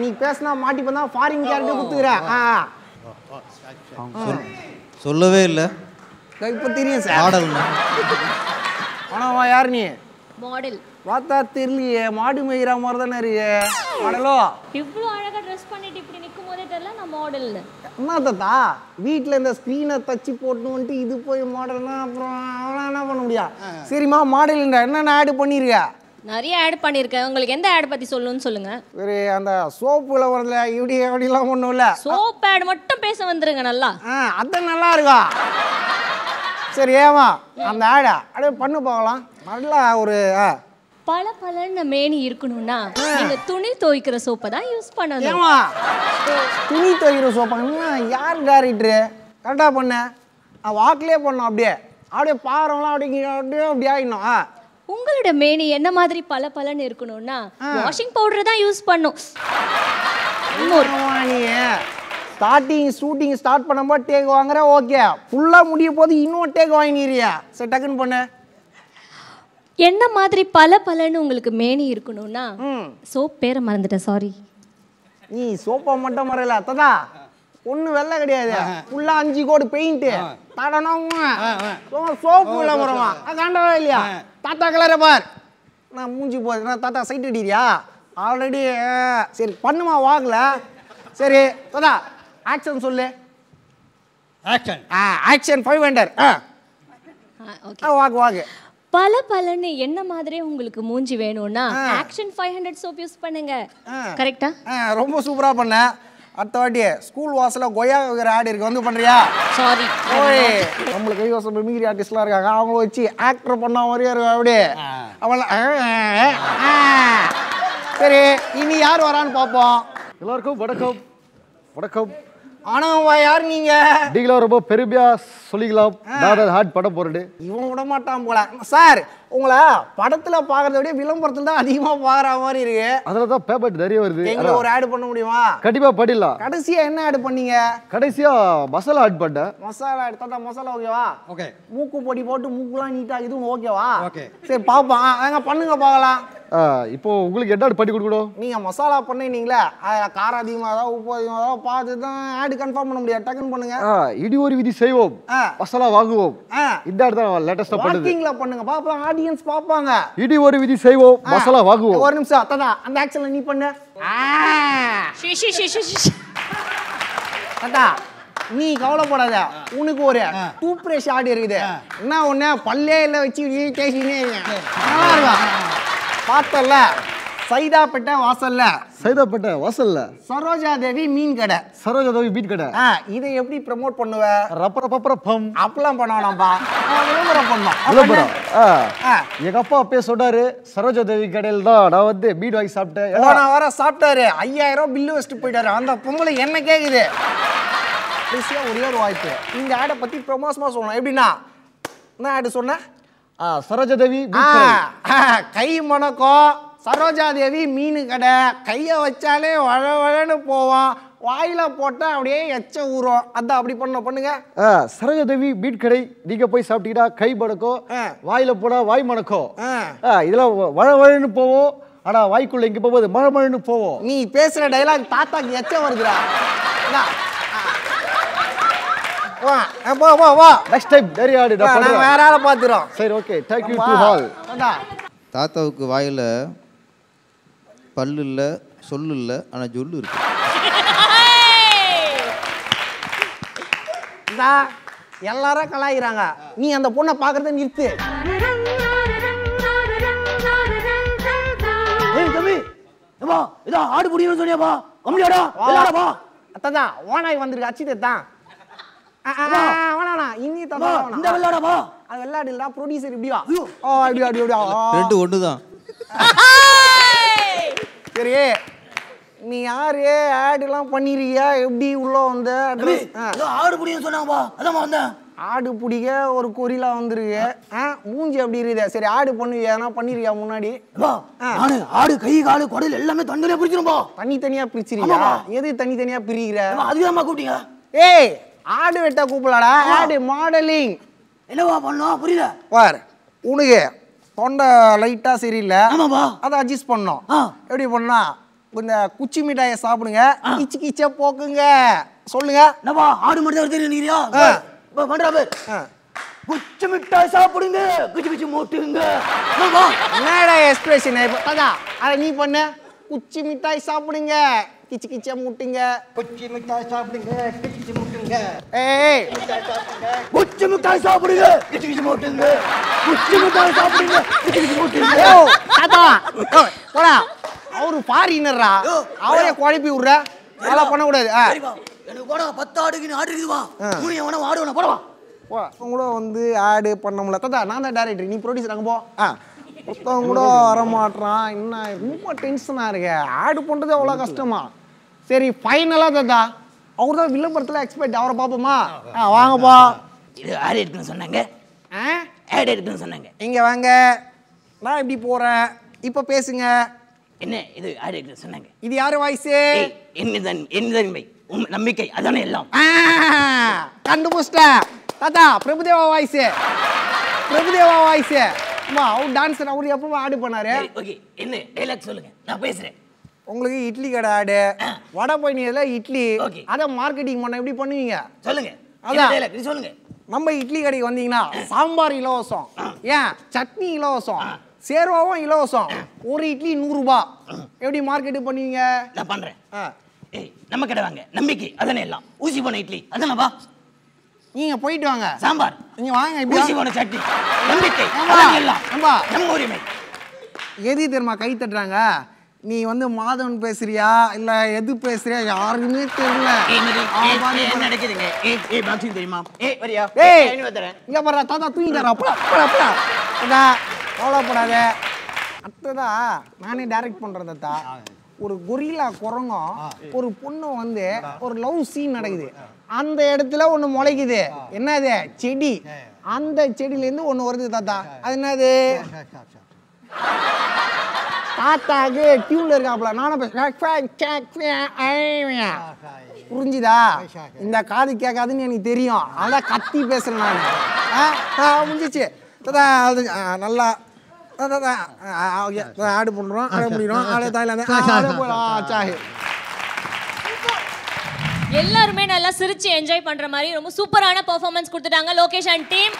நீ பேசினா மாட்டிப்பா ஃபாரின் கேரக்டர் குத்துக்கிற. சொல்லவே இல்லை. இப்போ தெரியும் சார். மாடல். ஆனாவா யார் நீ? மாடல். பார்த்தா தெரியலையே, மாடு மேய்கிற மாதிரி தானே இருக்கு. மாடலோ இவ்வளோ அழகாக ட்ரெஸ் பண்ணிட்டு இப்படி நிற்கும் போதே தெரியல நான் மாடல்னு. என்ன தாத்தா வீட்டில் இந்த ஸ்க்ரீனை தச்சு போட்டு வந்துட்டு இது போய் மாடல்னா அப்புறம் அவனா என்ன பண்ண முடியும்? சரிம்மா மாடல்ன்ற என்னென்ன ஆட் பண்ணிருக்க? நிறைய ஆட் பண்ணியிருக்கேன். உங்களுக்கு எந்த ஆட் பற்றி சொல்லணும்னு சொல்லுங்க. சரி அந்த சோப்புல வரல இப்படி அப்படிலாம் ஒன்றும் இல்லை. சோப் ஆட் மட்டும் பேச வந்துருங்க நல்லா. அதான் நல்லா இருக்கா. சரி ஏமா அந்த ஆடை அப்படியே பண்ணு பார்க்கலாம். நல்லா ஒரு பல பலன்னு மேனி இருக்கணும்னா நீங்க துணி துவைக்கிற சோப்பை தான் யூஸ் பண்ணணும். ஏமா துணி துவைக்கிற சோப்பாங்கன்னா யார் டேரக்டரு கரெக்டாக பண்ண வாக்கிலே பண்ணோம். அப்படியே அப்படியே பாருங்களாம் அப்படியே அப்படியே அப்படி ஆகிடணும். உங்களோட மேனி என்ன மாதிரி பல பலன்னு இருக்கணும்னா வாஷிங் பவுடர் தான் யூஸ் பண்ணும். நீ ஸ்டார்டிங் ஷூட்டிங் ஸ்டார்ட் பண்ணும்போது டேக் வாங்குற ஓகே, ஃபுல்லாக முடிய போது இன்னும் டேக் வாங்கினிறியா? சரி டக்குன்னு பண்ணு. என்ன மாதிரி பல பலன்னு உங்களுக்கு மேனி இருக்கணும்னா சோப் பேரை மறந்துட்டேன், சாரி. நீ சோப்பா மட்டும் மறையல ததா ஒன்றும் வெள்ளை கிடையாது, ஃபுல்லாக 5 கோடு பெயிண்ட்டு தடனும் சோப்பு இல்லை மரமா காண்டவா இல்லையா? தாத்தா கலரை பார். நான் மூஞ்சி போகுது. நான் தாத்தா சைட் அடிக்கிறியா ஆல்ரெடி? சரி பண்ணுமா வாங்கல. சரி ததா ஆக்ஷன் சொல்லு. ஆக்ஷன் 500. வாக்கு வாக்கு. பல பலன்னு என்ன மாதிரி உங்களுக்கு மூஞ்சி வேணும்னா ஆக்ஷன் 500 சோப் யூஸ் பண்ணுங்க. கரெக்டா? ரொம்ப சூப்பரா பண்ண. அடுத்த வாட்டி ஸ்கூல் வாசல கொய்யா வைக்கிற ஆட் இருக்கு, வந்து பண்றியா? சாரி. ஓய் நம்மளுக்கு கைவாசம் மிமிக்ரி ஆர்டிஸ்ட்லாம் இருக்காங்க, அவங்க வச்சு ஆக்டர் பண்ண மாதிரியே இருக்கு அப்படியே. அவள சரி இனி யார் வரான்னு பார்ப்போம். எல்லாருக்கும் வணக்கம். வணக்கம். ஆனா யார் நீங்க? நீங்களும் ரொம்ப பெருமையா சொல்லிக்கலாம். நான் ஹார்ட் பட போறேன். இவன் விட மாட்டான் போல. சார் உங்களை படத்துல பாக்குறத விட விளம்பரத்துல தான் அதிகமா பாக்குற மாதிரி இருக்கு. அதனாலதான் பேமெண்ட் நிறைய வருது. எங்க ஒரு ஆட் பண்ண முடியுமா? கண்டிப்பா பண்ணிடலாம். கடைசியா என்ன ஆட் பண்ணீங்க? கடைசியா மசாலா ஆட் பண்ணேன். மசாலா ஆட் தாத்தா மசாலா ஓகேவா? ஓகே. மூக்கு பொடி போட்டு மூக்குலாம் நீட்டா இதுவும் ஓகேவா? ஓகே. சரி பாப்போம். எங்க பண்ணுங்க பார்க்கலாம். இப்போ உங்களுக்கு என்ன பண்ணி கொடுக்கணும்? நீங்க மசாலா பண்ணீங்களே காரம் அதிகமா ஏதாவது உப்பு அதிகமா ஏதாவது பார்த்து தான் ஆட் கன்ஃபார்ம் பண்ண முடியாது. டக்குன்னு பண்ணுங்க. இடி ஒரு விதி செய்வோம், மசாலா வாங்குவோம். இந்த ஆட் தான் லேட்டஸ்டா பண்ணுது. வாக்கிங்ல பண்ணுங்க பாப்போம், ஆடியன்ஸ் பாப்பாங்க. இடி ஒரு விதி செய்வோம், மசாலா வாங்குவோம். ஒரு நிமிஷம் தாத்தா அந்த ஆக்ஷன்ல நீ பண்ணு. தாத்தா நீ கவலைப்படாத, உனக்கு ஒரு டூத் பிரஷ் ஆட் இருக்குது. என்ன ஒண்ணு பல்லே இல்ல வச்சு பேசினே நல்லா இருக்கும். பார்த்தல சைதாப்பேட்டை வாசல்ல. சைதாப்பேட்டை வாசல்ல சரோஜா தேவி மீன் கடை. சரோஜா தேவி மீன் கடை. இதை எப்படி ப்ரோமோட் பண்ணுவ? ரப்பர பப்பர பம் அப்பலாம் பண்ணலாம்ப்பா. விளம்பரம் பண்ணோம். விளம்பரம். எங்க அப்பா அப்பே சொன்னாரு சரோஜா தேவி கடையில் தான் நான் வந்து மீன் வாங்கி சாப்பிட்டேன். நான் வர சாப்பிட்டாரு 5000 பில்லு வச்சுட்டு போயிட்டாரு. அந்த பொம்பளை என்ன கேக்குது? ஒரே ஒரு வாய்ப்பு, இந்த ஆடை பத்தி ப்ரொமோஷமா சொல்லணும். எப்படின்னா என்ன ஆடு சொன்ன? சரோஜா தேவி கை மணக்கம் சரோஜா தேவி மீன் கடை. கையை வச்சாலே வழ வழன்னு போவோம், வாயில போட்டா அப்படியே எச்ச ஊறும். அதான் அப்படி பண்ணுங்க. சரோஜா தேவி மீன் கடை நீங்க போய் சாப்பிட்டீங்கன்னா கை மணக்கும், வாயில போனா வாய் மணக்கும். இதெல்லாம் வழ வழன்னு போவோம், ஆனா வாய்க்குள்ள இங்க போகும்போது மழை மழைன்னு போவோம். நீ பேசுற டைலாக் தாத்தாக்கு எச்சம் வருதுடா. வா வா வா. நெக்ஸ்ட் டைம் நிறைய ஆடு நான் பண்றேன். வேற ஆளை பாத்துறோம். சரி okay, thank you to all. தாத்தாவுக்கு வாயில பல்லு இல்ல, சொல்லு இல்ல, ஆனா ஜொல்லு இருக்கு. எல்லாரும் கலாய்க்கிறாங்க, நீ அந்த பொண்ணை பாக்குறத நிறுத்து. தம்பி ஏமா இதோ ஆடு புடின்னு சொன்னியாப்பா, கம்மியாடா விளையாடப்பா. அத்தா ஓனாய் வந்திருக்கு அச்சிதே தான். வேணாண்ணா இன்னி தந்தா இந்த விளையாடப்பா. அது விளையாடுடா ப்ரொடியூசர் இப்படியா? இப்படியா இப்படியா ரெண்டு ஒன்று தான். சரி நீ யாரு ஆடுலாம் பண்ணிருக்கியா? எப்படி உள்ள வந்த? ஆடு புடின்னு சொன்னாங்கப்பா, அதான் வந்தேன். ஆடு பிடிக்க ஒரு கொரிலா வந்துருக்கு. மூஞ்சி எப்படி இருக்குது? சரி ஆடு பண்ணுவியா? பண்ணிருக்கியா முன்னாடி? நானு ஆடு கை காலு குடல் எல்லாமே தனித்தனியா பிரிச்சிருப்பா. தனித்தனியா பிரிச்சிருக்கியா? எது தனித்தனியா பிரிக்கிற? அதுதான் கூப்பிட்டீங்க. ஏய் ஆடு வெட்ட கூப்பிடலாடா, ஆடு மாடலிங். என்னவா பண்ணோம் புரியல? பார் உனக்கு தொண்டை லைட்டாக சரியில்லை. அதை அட்ஜஸ்ட் பண்ணோம். எப்படி பண்ணா இந்த குச்சி மிட்டாயை சாப்பிடுங்க, கிச்சு கிச்ச போக்குங்க. சொல்லுங்க. என்னப்பா ஆடு மட்டும் தெரியுறியா? பண்றாபு குச்சி மிட்டாய் சாப்பிடுங்க, குச்சி குச்சி மூட்டுங்க. என்னடா எக்ஸ்பிரஷன் அதான் அதை நீ பண்ண. குச்சி மிட்டாய் சாப்பிடுங்க, கிச்சு கிச்ச மூட்டுங்க. குச்சி மிட்டாய் சாப்பிடுங்க, கிச்சி கிச்சி மூட்டுங்க. ஏய் குச்சி மிட்டாய் சாப்பிடுங்க, கிச்சி கிச்சி மூட்டுங்க. குச்சி மிட்டாய் சாப்பிடுங்க, கிச்சி கிச்சி மூட்டுங்க. யோ தாத்தா போடா. அவரு ஃபாரினர்ரா, அவரே குழப்பி விடுற. அதெல்லாம் பண்ணக்கூடாது. எனக்கு கூட 10 ஆடுக்கு ஆடு இருக்குவா. மூணு எவனா ஆடுவனா போடவா. கூட வந்து ஆடு பண்ண முடியல. தாத்தா நான் தான் டைரக்டர், நீ ப்ரொடியூசர். அங்கே போ. ஒருத்தவங்க கூட வரமாட்டான். என்ன ரொம்ப டென்ஷனாக இருக்கு. ஆடு பண்ணுறது அவ்வளோ கஷ்டமா? சரி ஃபைனலாக தாத்தா அவர் தான் விளம்பரத்தில் எக்ஸ்பெக்ட். அவரை பார்ப்போமா? வாங்கப்பா. இது ஆடு எடுக்கணும்னு சொன்னாங்க. ஆடு எடுக்கணும்னு சொன்னாங்க. இங்கே வாங்க. நான் இப்படி போகிறேன். இப்போ பேசுங்க. என்ன இது ஆடு எடுக்கணும்னு சொன்னாங்க. இது யார் வாய்ஸு? என்னதான் நம்பிக்கை அதானே எல்லாம். கண்டுபிடிச்சிட்டேன் தாத்தா. பிரபுதேவா வாய்ஸு. பிரபுதேவா வாய்ஸு. அம்மா அவர் டான்ஸர். அவர் எப்பவும் ஆடு பண்ணாரு. ஓகே என்ன டைலாக் சொல்லுங்க, நான் பேசுறேன். உங்களுக்கு இட்லி கடை ஆடு, வடை போயினியில் இட்லி. அதை மார்க்கெட்டிங் பண்ண எப்படி பண்ணுவீங்க? சொல்லுங்க. அதான் டைலாக் சொல்லுங்க. நம்ம இட்லி கடைக்கு வந்தீங்கன்னா சாம்பார் இலவசம், ஏன் சட்னி இலவசம், சேர்வாவும் இலவசம், ஒரு இட்லி 100 ரூபாய். எப்படி மார்க்கெட்டு பண்ணுவீங்க? நான் பண்றேன். ஏய் நம்ம கடை வாங்க, நம்பிக்கை அதானே எல்லாம். ஊசி போன இட்லி அதானப்பா. நீங்க போயிட்டு வாங்க. சாம்பார் நீங்க வாங்க. ஊசி போன சட்னி நம்பிக்கை அதானே எல்லாம். நம்ம உரிமை. எது தெரியுமா கை தட்டுறாங்க? நீ வந்து மாதவன் பேசுறியா இல்ல எது பேசுறியா யாருக்குமே தெரியல. என்ன நடக்குதுங்க? ஏய் பாக்ஸிங் தெரியுமா? ஏய் வரியா? ஏய் இங்க பாரு தாத்தா தூங்கிட்டாரா. அப்பா தாத்தா கவலைப்படாத. அடுத்ததா நானே டைரக்ட் பண்றேன் தாத்தா. ஒரு கொரில்லா குரங்கும் ஒரு பொண்ணு வந்து ஒரு லவ் சீன் நடக்குது. அந்த இடத்துல ஒண்ணு முளைக்குது. என்னது? செடி. அந்த செடியில இருந்து ஒண்ணு வருது தாத்தா. அது என்னது? தாத்தாக்கு டியூன்ல இருக்காப்ல. நானும் புரிஞ்சுதா? இந்த காது கேட்காதுன்னு எனக்கு தெரியும். அதான் கத்தி பேசுறேன் நான். முடிஞ்சிச்சு தாத்தா. அது நல்லா ஆடு பண்றோம். ஆட முடியும். ஆடே தாய்லாந்து. எல்லாருமே நல்லா சிரிச்சு என்ஜாய் பண்ற மாதிரி ரொம்ப சூப்பரான பெர்ஃபார்மன்ஸ் கொடுத்துட்டாங்க Lokesh and team.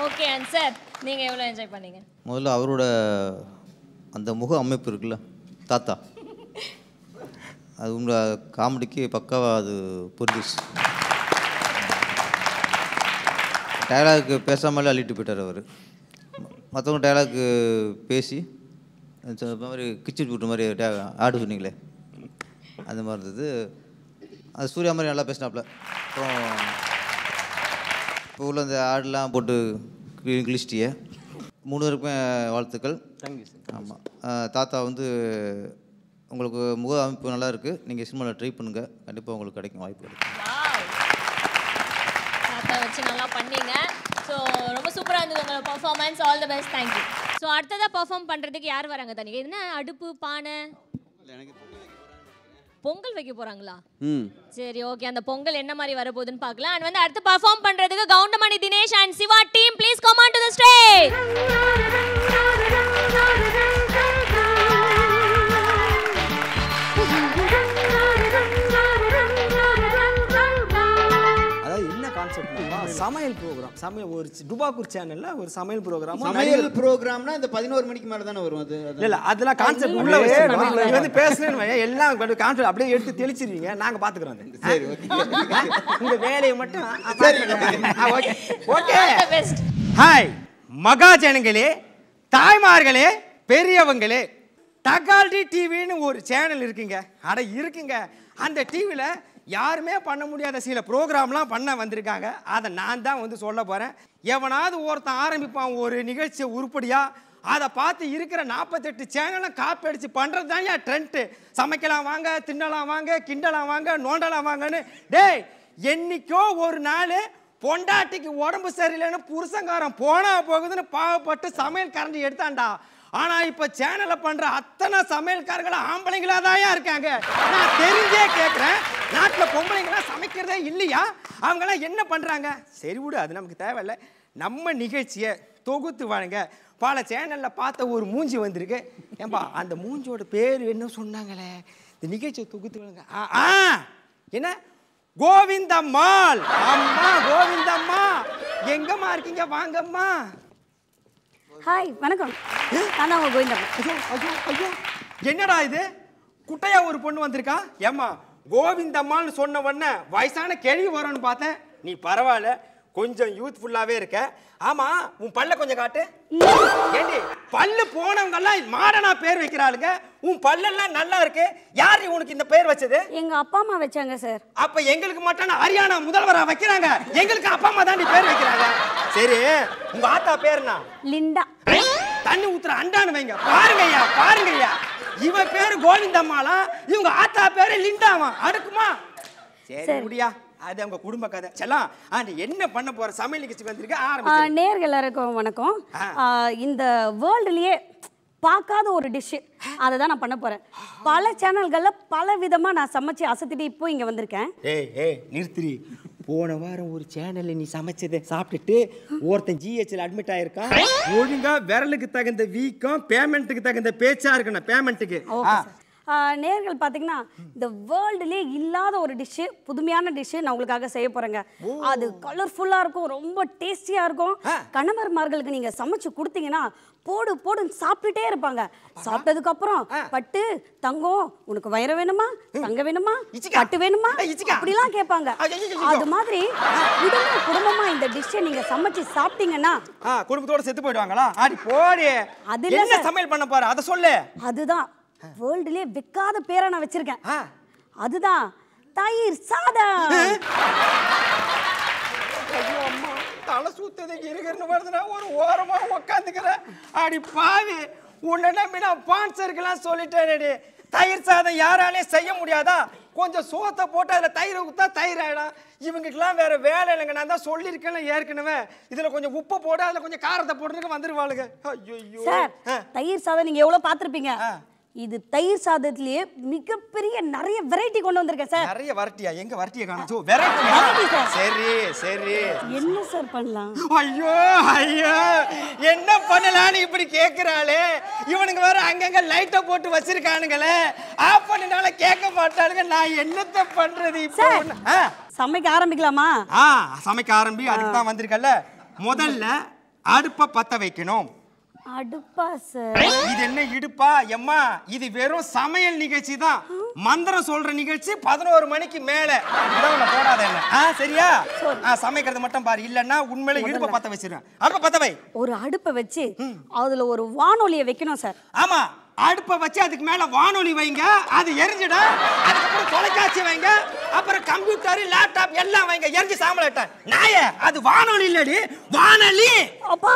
Okay and sir நீங்க எவ்வளவு என்ஜாய் பண்ணீங்க? முதல்ல அவரோட அந்த முக அமைப்பு இருக்குல்ல தாத்தா, அது உங்களை காமெடிக்கு பக்காவாக அது புரிஞ்சிச்சு. டைலாக்கு பேசாமலே அள்ளிட்டு போயிட்டார் அவர். மற்றவங்க டைலாக்கு பேசி மாதிரி கிச்சிட்டு விட்டு மாதிரி ஆடு சொன்னீங்களே அந்த மாதிரி இருந்தது. அது சூர்யா மாதிரி நல்லா பேசினாப்புல. அப்புறம் இப்போ உள்ள அந்த ஆடுலாம் போட்டு கிழிச்சிட்டிய 3 பேருக்குமே வாழ்த்துக்கள். ஆமாம் தாத்தா வந்து உங்களுக்கு முக அமைப்பு நல்லா இருக்குது. நீங்கள் சினிமாவில் ட்ரை பண்ணுங்கள், கண்டிப்பாக உங்களுக்கு கிடைக்கும் வாய்ப்பு கிடைக்கும். தாத்தா வச்சு நல்லா பண்ணீங்க. ஸோ ரொம்ப சூப்பராக இருந்தது உங்களோட performance. All the best. Thank you. So அடுத்ததாக பர்ஃபார்ம் பண்ணுறதுக்கு யார் வராங்க தனிக்கு? என்ன அடுப்பு பானை பொங்கல் வைக்க போறாங்களா? சரி ஓகே. அந்த பொங்கல் என்ன மாதிரி வர போகுதுன்னு பார்க்கலாம். அண்ட் வந்து அடுத்து பர்ஃபார்ம் பண்றதுக்கு Goundamani Dinesh and Siva team please come on to the stage. சமையல் ப்ரோக்ராம், சமையல் ஒரு டுபாக்கூர் சேனல்ல ஒரு சமையல் ப்ரோக்ராம். சமையல் ப்ரோக்ராம்னா இந்த 11 மணிக்கு மேல தானே வரும். அது இல்ல அதெல்லாம் கான்செப்ட் உள்ள வச்சு நீங்க வந்து பேசணும்னு எல்லாம் கான்செப்ட் அப்படியே எடுத்து தெளிச்சிருவீங்க, நாங்க பாத்துக்கறோம். சரி ஓகே. இந்த வேலையை மட்டும் சரி ஓகே ஓகே. ஹாய் மகா ஜனங்களே, தாய்மார்களே, பெரியவங்களே, தக்காளி டிவின்னு ஒரு சேனல் இருக்குங்க. அட இருக்குங்க. அந்த டிவியில் யாருமே பண்ண முடியாத சில ப்ரோக்ராம்லாம் பண்ண வந்திருக்காங்க. அதை நான் தான் வந்து சொல்ல போகிறேன். எவனாவது ஒருத்தன் ஆரம்பிப்பான் ஒரு நிகழ்ச்சியை உருப்படியாக, அதை பார்த்து இருக்கிற 48 சேனலும் காப்பி அடித்து பண்ணுறது தான் என் ட்ரெண்ட்டு. சமைக்கலாம் வாங்க, தின்னலாம் வாங்க, கிண்டலாம் வாங்க, நோண்டலாம் வாங்கன்னு. டேய் என்னைக்கோ ஒரு நாள் பொண்டாட்டிக்கு உடம்பு சரியில்லைன்னு புருஷங்காரன் போனா போகுதுன்னு பாவப்பட்டு சமையல் கரண்டி எடுத்தான்டா. ஆனா இப்ப சேனல்ல பண்ற அத்தனை சமையல்காரங்களும் ஆம்பளைங்களா தான் இருக்காங்க. நான் தெரிஞ்சே கேட்கிறேன், நாட்டுல பொம்பளைங்களா சமைக்கிறதே இல்லையா? அவங்க எல்லாம் என்ன பண்றாங்க? சரி விடு, அது நமக்கு தேவையில்லை. நம்ம நிகழ்ச்சியை தொகுத்து வழங்க பல சேனல்ல பார்த்த ஒரு மூஞ்சி வந்திருக்கு. ஏன்பா அந்த மூஞ்சியோட பேர் என்ன சொன்னாங்களே? இந்த நிகழ்ச்சியை தொகுத்து வழங்க என்ன கோவிந்தம்மாள். அம்மா கோவிந்தம்மா எங்கம்மா இருக்கீங்க? வாங்கம்மா. ஹாய் வணக்கம். நான் தான் கோவிந்தம்மா. ஐயோ ஐயோ என்னடா இது குட்டையா ஒரு பொண்ணு வந்திருக்கா? ஏம்மா கோவிந்தம்மான்னு சொன்ன உடனே வயசான கேள்வி வரும்னு பார்த்தேன். நீ பரவாயில்ல, கொஞ்சம் யூத்ஃபுல்லாவே இருக்க. ஆமா உன் பல்ல கொஞ்சம் காட்டு. ஏண்டி பல்லு போனவங்க எல்லாம் மாடனா பேர் வைக்கிறாளுங்க, உன் பல்லெல்லாம் நல்லா இருக்கு. யார் உனக்கு இந்த பேர் வச்சது? எங்க அப்பா அம்மா வச்சாங்க சார். அப்ப எங்களுக்கு மட்டும் ஹரியானா முதல்வரா வைக்கிறாங்க, எங்களுக்கு அப்பா அம்மா தான் பேர் வைக்கிறாங்க. சரி உங்க ஆத்தா பேருனா? லிண்டா. தண்ணி ஊத்துற அண்டான்னு வைங்க. பாருங்க ஐயா பாருங்க ஐயா, இவ பேரு கோவிந்தம்மாளா, இவங்க ஆத்தா பேரு லிண்டாவா? அடுக்குமா? சரி முடியா, அது அவங்க குடும்ப கதை. செல்லாம் நீ என்ன பண்ண போற? சமையல் நிகழ்ச்சி வந்திருக்க ஆரம்பிச்சு. நேர்கள் எல்லாருக்கும் வணக்கம். இந்த வேர்ல்டுலயே பார்க்காத ஒரு டிஷ்ஷு அதை தான் நான் பண்ண போறேன். பல சேனல்களில் பல விதமா நான் சமைச்சு அசத்திட்டு இப்போ இங்க வந்திருக்கேன். ஏய் நிறுத்திரி. போன வாரம் ஒரு சேனல்ல நீ சமைச்சதை சாப்பிட்டுட்டு ஒருத்தன் ஜிஹெச்ல அட்மிட் ஆயிருக்கான். ஒழுங்கா விரலுக்கு தகுந்த வீக்கம், பேமெண்ட்டுக்கு தகுந்த பேச்சா இருக்கணும். பேமெண்ட்டுக்கு நேர்கள் பார்த்தீங்கன்னா இந்த வேர்ல்டுலேயே இல்லாத ஒரு டிஷ்ஷு, புதுமையான டிஷ்ஷு நான் உங்களுக்காக செய்ய போகிறேங்க. அது கலர்ஃபுல்லாக இருக்கும், ரொம்ப டேஸ்டியாக இருக்கும். கணவர்மார்களுக்கு நீங்கள் சமைச்சு கொடுத்தீங்கன்னா போடு போடுன்னு சாப்பிட்டுட்டே இருப்பாங்க. சாப்பிட்டதுக்கு அப்புறம் பட்டு தங்கம் உனக்கு வயிறு வேணுமா, தங்க வேணுமா, பட்டு வேணுமா அப்படிலாம் கேட்பாங்க. அது மாதிரி குடும்பமா இந்த டிஷ்ஷை நீங்க சமைச்சு சாப்பிட்டீங்கன்னா குடும்பத்தோட செத்து போயிடுவாங்களா? அடி போடி. அது என்ன சமையல் பண்ண போற அத சொல்லு. அதுதான் வேர்ல்டுலயே விக்காத பேரை நான் வச்சிருக்கேன். அதுதான் தயிர் சாதம். ஐயோ அம்மா தலை சுத்ததுக்கு இருக்கிறன்னு வருதுன்னா ஒரு ஓரமா உட்காந்துக்கிறேன். அடி பாவி, உன்னை நம்பி நான் ஸ்பான்சருக்கெல்லாம் சொல்லிட்டேன். தயிர் சாதம் யாராலே செய்ய முடியாதா? கொஞ்சம் சோத்தை போட்டு அதில் தயிரை ஊற்றா தயிர் ஆகிடும். இவங்களுக்குலாம் வேற வேலை இல்லைங்க. நான் தான் சொல்லியிருக்கேன் ஏற்கனவே, இதில் கொஞ்சம் உப்பு போட்டு அதில் கொஞ்சம் காரத்தை போட்டுருக்கு வந்துருவாளுங்க. ஐயோ சார், தயிர் சாதம் நீங்கள் எவ்வளோ பார்த்துருப்பீங்க. இது தயிர் சாதத்திலேயே மிகப்பெரிய நிறைய வெரைட்டி கொண்டு வந்திருக்கேன் சார். நிறைய வெரைட்டியா? எங்க வெரைட்டியை காணோம்? Variety sir. சரி சரி என்ன சார் பண்ணலாம்? ஐயோ ஐயோ என்ன பண்ணலான்னு இப்படி கேக்குறாளே. இவனுங்க வேற அங்கங்க லைட்டை போட்டு வச்சிருக்கானுங்களே, ஆஃப் பண்ணினால கேட்க மாட்டானுங்க. நான் என்னத்தை பண்றது இப்போ? சமைக்க ஆரம்பிக்கலாமா? சமைக்க ஆரம்பி. அதுக்கு தான் வந்திருக்கல. முதல்ல அடுப்பை பத்த வைக்கணும். அடுப்பா சார்? இது என்ன இடுப்பா எம்மா? இது வெறும் சமையல் நிகழ்ச்சி தான். மந்திரம் சொல்ற நிகழ்ச்சி 11 மணிக்கு மேல. இதெல்லாம் போடாத என்ன சரியா? சமைக்கிறது மட்டும் பாரு, இல்லன்னா உண்மையில இடுப்பை பத்த வச்சிருவேன். அடுப்பை பத்த வை. ஒரு அடுப்பை வச்சு அதுல ஒரு வானொலியை வைக்கணும் சார். ஆமா, அடுப்பை வச்சு அதுக்கு மேல வானொலி வைங்க, அது எரிஞ்சிடும். அதுக்கப்புறம் தொலைக்காட்சி வைங்க, அப்புறம் கம்ப்யூட்டர் லேப்டாப் எல்லாம் வைங்க. எரிஞ்சு சாம்பலாட்டேன் நாய, அது வானொலி இல்லடி, வானொலி. அப்பா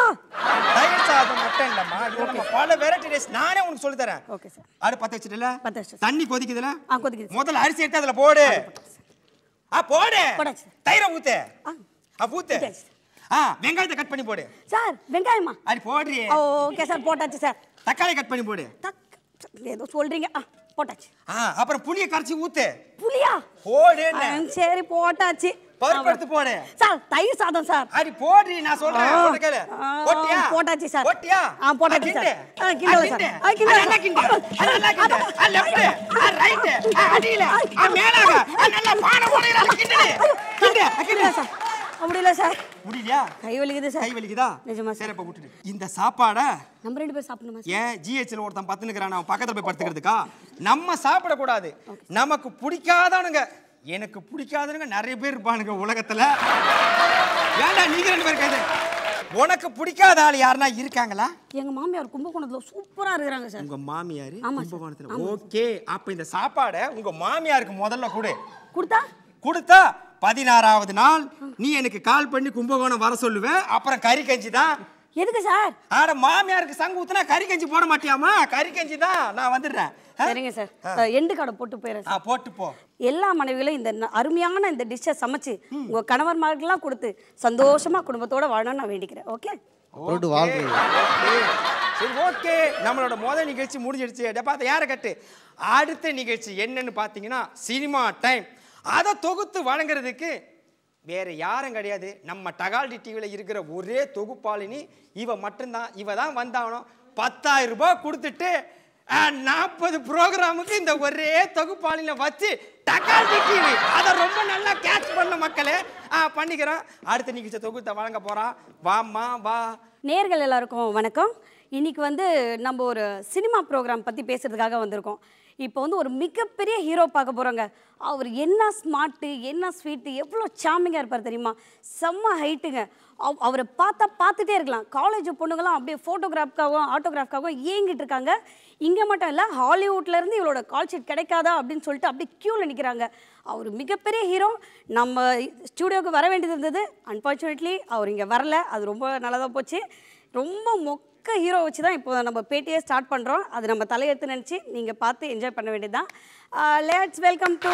தயிர் சாதம் மட்டும் இல்லம்மா, இது நம்ம பல வெரைட்டி ரைஸ் நானே உனக்கு சொல்லி தரேன். Okay sir. அடுப்பு பத்த வச்சிட்டல? தண்ணி கொதிக்குதுல? கொதிக்குது. முதல்ல அரிசி எடுத்து அதுல போடு. போடு. தயிரை ஊத்து. ஊத்து. வெங்காயத்தை கட் பண்ணி போடு. சார் வெங்காயமா? அது போடுறீ. ஓகே சார், போட்டாச்சு சார். தக்காளி கட் பண்ணி போடு. ஏதோ சொல்றீங்க. போட்டாச்சு. அப்புறம் புளியை கரைச்சி ஊத்து. புளியா? போடு. சரி போட்டாச்சு. பருப்பு எடுத்து போடு. சார் தயிர் சாதம் சார். அடி போடுறீ, நான் சொல்றேன். போட்டு கேளு. போட்டியா? போட்டாச்சு சார். போட்டியா? போட்டாச்சு சார். கிண்டல சார். நல்லா கிண்டு. நல்லா கிண்டு. லெஃப்ட், ரைட், அடியில, மேலாக நல்லா பான போடுறீங்க. கிண்டு. கிண்டு. கிண்டு சார். முடியல சார். முடியலையா? கை வலிக்குது சார். கை வலிக்குதா? நிஜமா சரி அப்ப விட்டுடு. இந்த சாப்பாடை நம்ம 2 பேர் சாப்பிடணுமா? ஏன் ஜிஹெச்ல ஒருத்தன் பத்துனுக்குறான், அவன் பக்கத்துல போய் படுத்துக்கிறதுக்கா? நம்ம சாப்பிடக்கூடாது. நமக்கு பிடிக்காதவனுங்க, எனக்கு பிடிக்காதவனுங்க நிறைய பேர் இருப்பானுங்க உலகத்துல. ஏன்டா நீங்க 2 பேர் கைது? உனக்கு பிடிக்காத ஆள் யாருன்னா இருக்காங்களா? எங்க மாமியார் கும்பகோணத்துல சூப்பரா இருக்காங்க சார். உங்க மாமியார் கும்பகோணத்துல? ஓகே, அப்ப இந்த சாப்பாடை உங்க மாமியாருக்கு முதல்ல கொடு. கொடுத்தா 16வது நாள் நீ எனக்கு கால் பண்ணி கும்பகோணம் வர சொல்லுவேன். அப்புறம் கறி கஞ்சி தான். எதுக்கு சார்? ஆட மாமியாருக்கு சங்கு ஊத்துனா கறி கஞ்சி போட மாட்டியாமா? கறி கஞ்சி தான். நான் வந்துடுறேன். சரிங்க சார். எண்டு கடை போட்டு போயிடுறேன். போட்டு போ. எல்லா மனைவிகளும் இந்த அருமையான இந்த டிஷ்ஷை சமைச்சு உங்க கணவன்மார்கள்லாம் கொடுத்து சந்தோஷமா குடும்பத்தோட வாழணும்னு நான் வேண்டிக்கிறேன். ஓகே? சரி ஓகே, நம்மளோட முதல் நிகழ்ச்சி முடிஞ்சிடுச்சு. பார்த்து யாரை கட்டு. அடுத்த நிகழ்ச்சி என்னன்னு பார்த்தீங்கன்னா சினிமா டைம். அதை தொகுத்து வழங்குறதுக்கு வேற யாரும் கிடையாது. நம்ம டகால்டி டிவியில் இருக்கிற ஒரே தொகுப்பாளினி இவ மட்டும்தான். இவ தான் வந்தாகணும். 10,000 ரூபாய் கொடுத்துட்டு 40 ப்ரோக்ராமுக்கு இந்த ஒரே தொகுப்பாளில வச்சு டகால்டி டிவி அதை ரொம்ப நல்லா கேட்ச் பண்ண மக்களே. பண்ணிக்கிறோம். அடுத்த நிகழ்ச்சி தொகுத்தை வழங்க போறான். வாம்மா வா. நேர்கள் எல்லாருக்கும் வணக்கம். இன்னைக்கு வந்து நம்ம ஒரு சினிமா ப்ரோக்ராம் பற்றி பேசுறதுக்காக வந்திருக்கோம். இப்போ வந்து ஒரு மிகப்பெரிய ஹீரோ பார்க்க போகிறோங்க. அவர் என்ன ஸ்மார்ட்டு, என்ன ஸ்வீட்டு, எவ்வளோ சாமிங்காக இருப்பார் தெரியுமா? செம்ம ஹைட்டுங்க. அவரை பார்த்துட்டே இருக்கலாம். காலேஜ் பொண்ணுங்களாம் அப்படியே ஃபோட்டோகிராஃப்காகவும் ஆட்டோகிராஃப்காகவும் ஏங்கிட்டு இருக்காங்க. இங்கே மட்டும் இல்லை, ஹாலிவுட்லேருந்து இவளோட கால் ஷீட் கிடைக்காதா அப்படின்னு சொல்லிட்டு அப்படியே க்யூவில் நிற்கிறாங்க. அவர் மிகப்பெரிய ஹீரோ. நம்ம ஸ்டூடியோவுக்கு வர வேண்டியது இருந்தது. அன்ஃபார்ச்சுனேட்லி அவர் இங்கே வரல. அது ரொம்ப நல்லதாக போச்சு. ரொம்ப மொக்க ஹீரோ வச்சு தான் இப்போ நம்ம பேட்டியே ஸ்டார்ட் பண்ணுறோம். அது நம்ம தலையெடுத்து நினச்சி நீங்கள் பார்த்து என்ஜாய் பண்ண வேண்டியது தான். Let's welcome to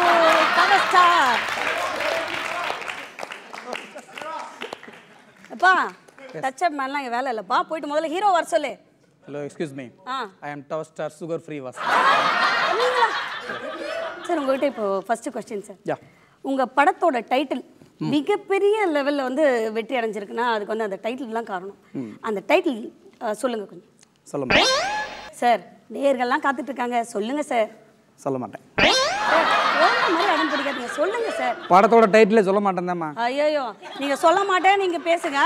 power star. அப்பா டச்சப் மேன்லாம் இங்கே வேலை இல்லைப்பா. போயிட்டு முதல்ல ஹீரோ வர சொல்லு. Hello, excuse me. I am Tower Star Sugar Free Vas. Sir உங்கள்கிட்ட இப்போ ஃபர்ஸ்ட் கொஸ்டின் சார். Yeah. உங்கள் படத்தோட டைட்டில் மிகப்பெரிய லெவலில் வந்து வெற்றி அடைஞ்சிருக்குன்னா அதுக்கு வந்து அந்த டைட்டில்லாம் காரணம். அந்த டைட்டில் சொல்லுங்க கொஞ்சம். சொல்லுங்க சார். நேர்கள்லாம் காத்துட்டு இருக்காங்க. சொல்லுங்க சார். சொல்ல மாட்டேன். மாதிரி அடம் பிடிக்காதீங்க. சொல்லுங்க சார். படத்தோட டைட்டிலே சொல்ல மாட்டேன் தான்மா. ஐயோ நீங்க சொல்ல மாட்டேன், நீங்க பேசுங்க.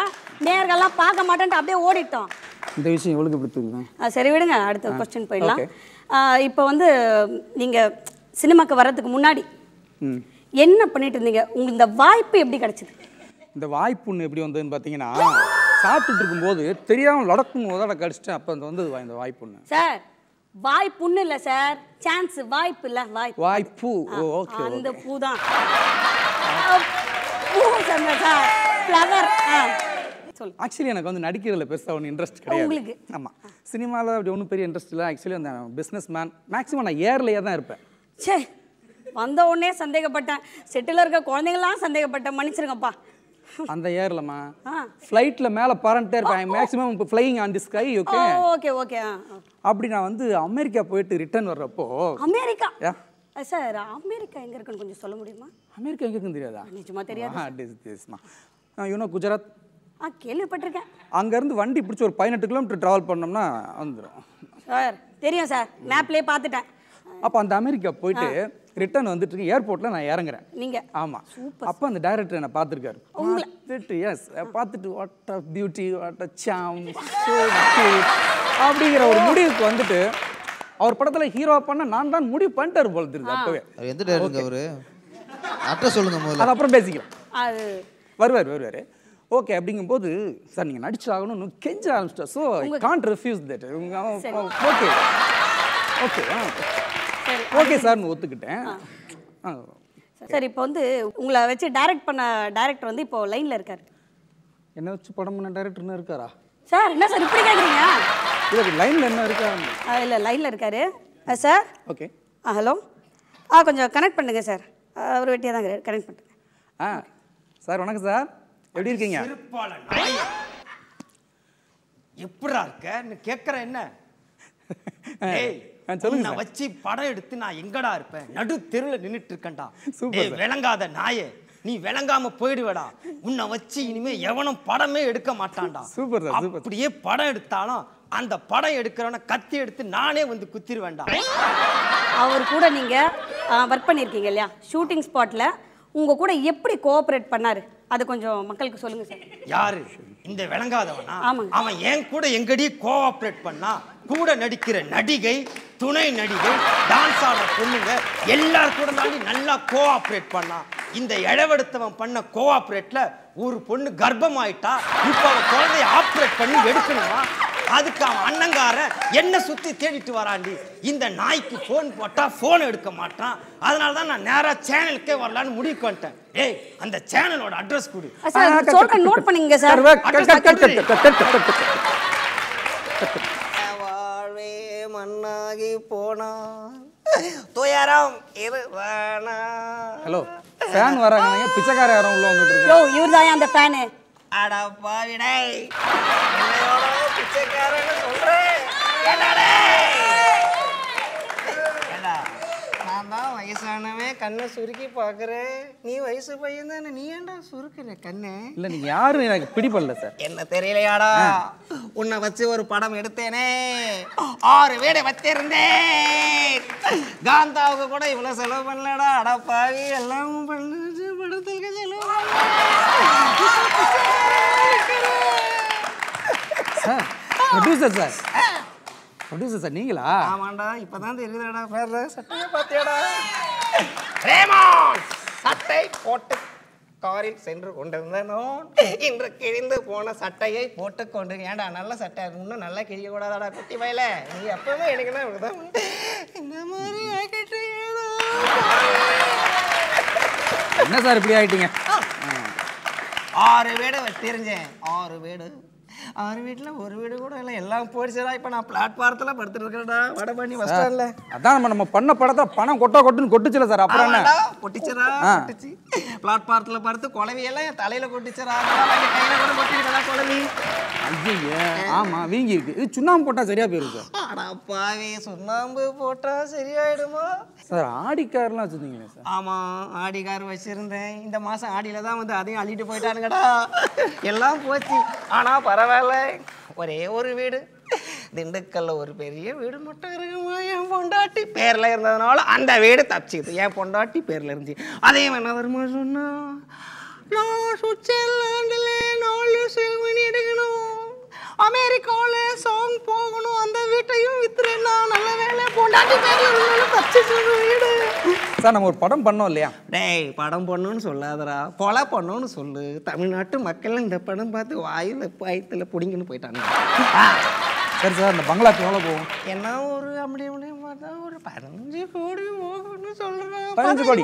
நேர்கள்லாம் பார்க்க மாட்டேன்ட்டு அப்படியே ஓடிட்டோம். இந்த விஷயம் எவ்வளவு பிடிச்சிருக்கேன். சரி விடுங்க, அடுத்த கொஸ்டின் போயிடலாம். இப்போ வந்து நீங்க சினிமாக்கு வர்றதுக்கு முன்னாடி என்ன பண்ணிட்டு இருந்தீங்க? உங்களுக்கு இந்த வாய்ப்பு எப்படி கிடைச்சது? இந்த வாய்ப்புன்னு எப்படி வந்ததுன்னு பார்த்தீங்கன்னா, சாப்பிட்டுட்டு இருக்கும்போது தெரியாமல் லடக்கும் முதல்ல கடிச்சிட்டேன். அப்போ வந்து இந்த வாய்ப்புன்னு. சார் வாய்ப்புன்னு இல்லை சார், சான்ஸ். வாய்ப்பு இல்லை, வாய்ப்பு. வாய்ப்பு. ஓகே. அந்த பூ தான். பூ சொன்ன சார், ஃப்ளவர். ஆக்சுவலி எனக்கு வந்து நடிக்கிறதுல பெருசாக ஒன்றும் இன்ட்ரெஸ்ட் கிடையாது உங்களுக்கு. ஆமாம், சினிமாவில் அப்படி ஒன்றும் பெரிய இன்ட்ரெஸ்ட் இல்லை. ஆக்சுவலி அந்த பிஸ்னஸ் மேன் மேக்ஸிமம் நான் ஏர்லேயே தான் இருப்பேன். சே, வந்த உடனே சந்தேகப்பட்டேன். செட்டில் இருக்க குழந்தைங்களாம் சந்தேகப்பட்டேன். மன்னிச்சிருங்கப்பா. அந்த ஏர்லமா ஃப்ளைட்ல மேலே பறந்துட்டே இருப்பேன். மேக்ஸிமம் இப்போ flying on the sky. Okay okay okay. அப்படி நான் வந்து அமெரிக்கா போயிட்டு ரிட்டர்ன் வர்றப்போ. அமெரிக்கா? சார் அமெரிக்கா எங்கே இருக்குன்னு கொஞ்சம் சொல்ல முடியுமா? அமெரிக்கா எங்கே இருக்குன்னு தெரியாதா? நிஜமா தெரியாது. யூனோ குஜராத். கேள்விப்பட்டிருக்கேன். அங்கேருந்து வண்டி பிடிச்சி ஒரு 18 கிலோமீட்டர் ட்ராவல் பண்ணோம்னா வந்துடும். சார் தெரியும் சார், மேப்லேயே பார்த்துட்டேன். அப்போ அந்த அமெரிக்கா போயிட்டு ரிட்டர்ன் வந்துட்டு இருக்கு. ஏர்போர்ட்டில் நான் இறங்குறேன். நீங்கள்? ஆமாம். அப்போ அந்த டைரக்டர் என்னை பார்த்துருக்காரு. பார்த்துட்டு what a beauty, what a charm, அப்படிங்கிற ஒரு முடிவுக்கு வந்துட்டு அவர் படத்தில் ஹீரோ பண்ண நான் தான் முடிவு பண்ணிட்டாரு போல தெரியுது. அப்பவே எந்த டைரக்டர் அவரு அட்ரஸ் சொல்லுங்க முதல்ல. அது அப்புறம் பேசிக்கலாம். அது வருவார். ஓகே அப்படிங்கும்போது சார் நீங்கள் நடிச்சாகணும்னு கெஞ்ச ஆரம்பிச்சிட்டா. So can't refuse that. Okay okay okay சார்னு ஒத்துக்கிட்டேன். சார் இப்போ வந்து உங்களை வச்சு டைரக்ட் பண்ண டைரக்டர் வந்து இப்போ லைனில் இருக்கார். என்ன வச்சு படம் பண்ண டைரக்டர்னு இருக்காரா? சார் என்ன சார் இப்படி கேட்குறீங்க? இல்லை லைனில் என்ன இருக்கா? இல்லை லைனில் இருக்காரு சார். ஓகே. ஹலோ. கொஞ்சம் கனெக்ட் பண்ணுங்க சார். அவர் வெட்டியாக தான் கனெக்ட் பண்ணுங்க. சார் வணக்கம் சார், எப்படி இருக்கீங்க? எப்படா இருக்கன்னு கேட்குறேன். என்ன சொல்லுங்க. வச்சு படம் எடுத்து நான் எங்கடா இருப்பேன்? நடு தெருவில் நின்றுட்டு இருக்கேன்டா. விளங்காத நாயே, நீ விளங்காம போயிடுவேடா. உன்னை வச்சு இனிமே எவனும் படமே எடுக்க மாட்டான்டா. சூப்பர். அப்படியே படம் எடுத்தாலும் அந்த படம் எடுக்கிறவன கத்தி எடுத்து நானே வந்து குத்திடுவேன்டா. அவர் கூட நீங்க ஒர்க் பண்ணியிருக்கீங்க இல்லையா? ஷூட்டிங் ஸ்பாட்ல உங்க கூட எப்படி கோஆபரேட் பண்ணாரு? அது கொஞ்சம் மக்களுக்கு சொல்லுங்க சார். யாரு இந்த விளங்காதவனா? அவன் என் கூட எங்கடி கோஆபரேட் பண்ணா? கூட நடிக்கிற நடிகை, துணை நடிகை, டான்ஸ் ஆடுற பொண்ணுங்க எல்லாரும் கூட தாண்டி நல்லா கோஆபரேட் பண்ணா. இந்த இழவெடுத்தவன் பண்ண கோஆபரேட்ல ஒரு பொண்ணு கர்ப்பம் ஆயிட்டா. இப்போ அவன் குழந்தைய ஆப்ரேட் பண்ணி எடுக்கணுமா? அதுக்கு அவன் அண்ணங்கார என்ன சுத்தி தேடிட்டு வராண்டி. இந்த நாய்க்கு போன் போட்டா போன் எடுக்க மாட்டான். அதனால தான் நான் நேரா சேனலுக்கே வரலான்னு முடிவுக்கு வந்துட்டேன். ஏய், அந்த சேனலோட அட்ரஸ் கொடு. நோட் பண்ணீங்க சார். வாழ்வே மண்ணாகி போனா துயரம் இருவானா. ஹலோ, ஃபேன் வராங்க. பிச்சைக்கார யாரும் உள்ள வந்துட்டு இருக்கு. யோ, இவர்தான் அந்த ஃபேன். அட பாவிடே, என்னையோட பிச்சைக்காரன்னு சொல்றேன். என்னடே? நான் நான் தான் வயசானவன் கண்ணை சுருக்கி பார்க்குறேன். நீ வயசு பையன் தானே, நீ ஏன்டா சுருக்குற கண்ணு? இல்லை நீங்கள் யாரும் எனக்கு பிடிப்படல சார். என்ன தெரியலையாடா, உன்னை வச்சு ஒரு படம் எடுத்தேனே, 6 வீடு வச்சிருந்தேன். காந்தாவுக்கு கூட இவ்வளோ செலவு பண்ணலடா. அடா பாவி, எல்லாம் பண்ணு படத்துக்கு செலவு sir. Producer sir, producer sir நீங்களா? ஆமாண்டா, இப்பதான் தெரியுதுடா. பேர்ல சட்டையை பார்த்தியாடா? ரேமான் சட்டை போட்டு காரில் சென்று கொண்டிருந்தனோ, இன்று கிழிந்து போன சட்டையை போட்டுக்கொண்டு. ஏன்டா நல்ல சட்டை இன்னும் நல்லா கிழிக்க கூடாதாடா குட்டி வயல? நீ எப்பவுமே எனக்குன்னா இப்படிதான் இந்த மாதிரி ஆகிட்டு. என்ன சார் இப்படி ஆயிட்டீங்க? 6 வீடு தெரிஞ்சேன். 6 வீடு, 6 வீட்டுல ஒரு வீடு கூட இல்லை, எல்லாம் போயிடுச்சுடா. இப்போ நான் பிளாட்பாரத்தில் படுத்துட்டு இருக்கிறேன்டா, வடபழனி பஸ் ஸ்டாண்ட்ல. அதான் நம்ம பண்ண படத்தை பணம் கொட்டுன்னு கொட்டுச்சுல சார். அப்புறம் என்ன கொட்டிச்சுடா? கொட்டிச்சு. பிளாட்பாரத்தில் படுத்து குழவியெல்லாம் என் தலையில கொட்டிச்சுடா. கையில கூட கொட்டிருக்கா குழவி. ஐயோ ஆமாம், வீங்கி இருக்கு. இது சுண்ணாம்பு போட்டால் சரியா போயிடும் சார். அடா பாவி, சுண்ணாம்பு போட்டா சரியாயிடுமா சார்? ஆடி கார்லாம் வச்சுருந்தீங்களே சார்? ஆமாம், ஆடி கார் வச்சிருந்தேன். இந்த மாதம் ஆடியில் தான் வந்து அதையும் அள்ளிட்டு போயிட்டானுங்கடா. எல்லாம் போச்சு. ஆனால் பரவாயில்ல, ஒரே ஒரு வீடு திண்டுக்கல்ல ஒரு பெரிய வீடு மட்டும் இருக்குமா. என் பொண்டாட்டி பேரில் இருந்ததுனால அந்த வீடு தப்பிச்சுது. என் பொண்டாட்டி பேரில் இருந்துச்சு. அதையும் என்ன வருமா சொன்னா, நான் சுவிட்சர்லாண்டில் 4 செல்மணி எடுக்கணும், அமெரிக்காவில் சாங் போகணும், அந்த வீட்டையும் வித்துறேன்னா நல்ல வேலை பொண்டாட்டி பேரில் தப்பிச்சு வீடு. சார் நம்ம ஒரு படம் பண்ணோம் இல்லையா? டேய், படம் பண்ணணும்னு சொல்லாதடா, கொலை பண்ணணும்னு சொல்லு. தமிழ்நாட்டு மக்கள் இந்த படம் பார்த்து வாயில் வயிற்றுல பிடிங்கன்னு போயிட்டாங்க. சரி சார், அந்த பங்களாக்கு எவ்வளோ போகும்? என்ன ஒரு அப்படி பார்த்தா ஒரு 15 கோடி போகும்னு சொல்றேன். 15 கோடி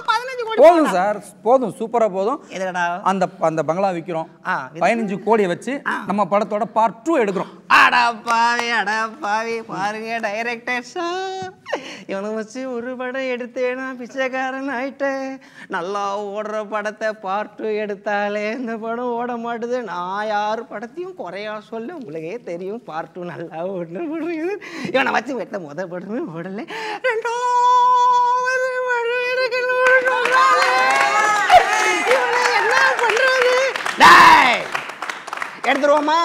15 கோடி போதும் சார், போதும், சூப்பரா போதும். எதுடா அந்த பங்களா விற்கிறோம். 15 கோடியை வச்சு நம்ம படத்தோட பார்ட் 2 எடுக்கிறோம். அடா பாவி பாருங்க டைரக்டர் சார், இவனை வச்சு ஒரு படம் எடுத்தேனா பிச்சைக்காரன் ஆயிட்டேன். நல்லா ஓடுற படத்தை பார்ட் 2 எடுத்தாலே இந்த படம் ஓட மாட்டுது. நான் யார் படத்தையும் குறையா சொல்ல, உங்களுக்கே தெரியும் பார்ட் 2 நல்லா ஓடுற படம். இவனை வச்சு வெட்ட முத படமே ஓடலை, 2வது படம் எடுக்கணும்னு சொல்றாங்க. இவனை என்ன பண்றது? டேய், எடுத்துருவோமா?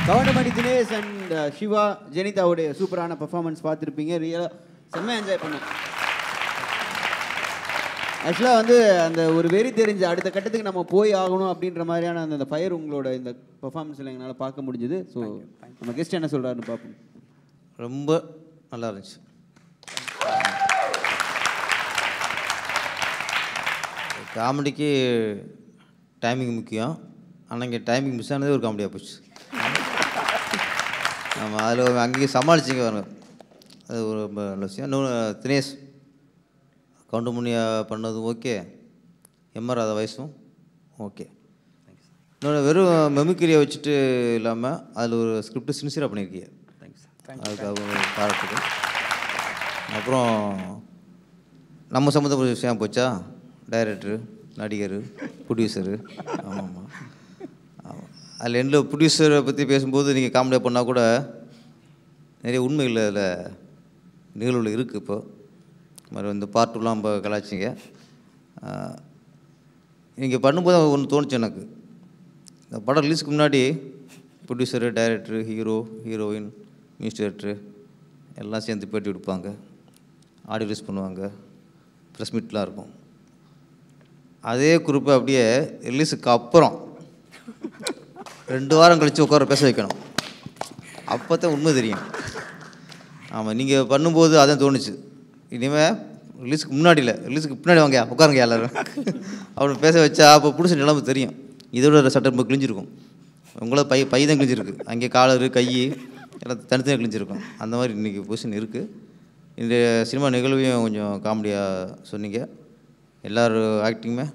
கவுண்டமணி தினேஷ் அண்ட் சிவா ஜெனிதாவுடைய சூப்பரான பெர்ஃபார்மன்ஸ் பார்த்துருப்பீங்க. ரியலாக செம்ம என்ஜாய் பண்ணேன். ஆக்சுவலாக வந்து அந்த ஒரு வெறி தெரிஞ்ச அடுத்த கட்டத்துக்கு நம்ம போய் ஆகணும் அப்படின்ற மாதிரியான அந்த ஃபயர் உங்களோட இந்த பெர்ஃபார்மன்ஸில் எங்களால் பார்க்க முடிஞ்சுது. ஸோ நம்ம கெஸ்ட் என்ன சொல்கிறாருன்னு பார்ப்போம். ரொம்ப நல்லா இருந்துச்சு. காமெடிக்கு டைமிங் முக்கியம். ஆனால் இங்கே டைமிங் மிஸ் ஆனதே ஒரு காமெடியாக போச்சு. நம்ம அதில் அங்கேயே சமாளிச்சிங்க வரணும், அது ஒரு ரொம்ப நல்ல விஷயம். இன்னொன்று தினேஷ் கவுண்டமணியாக பண்ணது ஓகே, எம்ஆர் ராதா வயசும் ஓகே. இன்னொன்று வெறும் மெமிக்கிரியை வச்சுட்டு இல்லாமல் அதில் ஒரு ஸ்கிரிப்ட் சின்சியராக பண்ணியிருக்கீங்க, அதுக்காக பாராட்டுக்கு. அப்புறம் நம்ம சம்மந்தப்பட்ட விஷயம் போச்சா, டைரக்டரு, நடிகர், ப்ரொடியூசரு. ஆமாம் ஆமாம், அதில் எந்த ப்ரொடியூசரை பற்றி பேசும்போது நீங்கள் காமெடியாக பண்ணால் கூட நிறைய உண்மைகள் அதில் நிகழ்வுகள் இருக்குது. இப்போ மாதிரி இந்த பார்ட்டுலாம் இப்போ கலாச்சிங்க. நீங்கள் பண்ணும்போது ஒன்று தோணுச்சு எனக்கு, இந்த படம் ரிலீஸுக்கு முன்னாடி producer, director, heroine, music director எல்லாம் சேர்ந்து பேட்டி கொடுப்பாங்க, ஆடியோ ரிலீஸ் பண்ணுவாங்க, ப்ரெஸ் மீட்லாம் இருக்கும். அதே குரூப்பை அப்படியே ரிலீஸுக்கு அப்புறம் 2 வாரம் கழித்து உட்கார பேச வைக்கணும். அப்போ தான் உண்மை தெரியும். ஆமாம், நீங்கள் பண்ணும்போது அதான் தோணுச்சு, இனிமேல் ரிலீஸுக்கு முன்னாடி இல்லை, ரிலீஸுக்கு பின்னாடி வாங்க உட்காருங்க எல்லோரும் அப்படி பேச வச்சா அப்போ பிடிச்ச நிலைமை தெரியும். இதோட சட்டை ரொம்ப கிழிஞ்சிருக்கும், உங்களோட பை தான் கிழிஞ்சிருக்கு, அங்கே காலரு கை எல்லாம் தனித்தனியாக கிழிஞ்சிருக்கும். அந்த மாதிரி இன்றைக்கி பொசிஷன் இருக்குது. இந்த சினிமா நிகழ்வையும் கொஞ்சம் காமெடியாக சொன்னீங்க. எல்லோரும் ஆக்டிங்குமே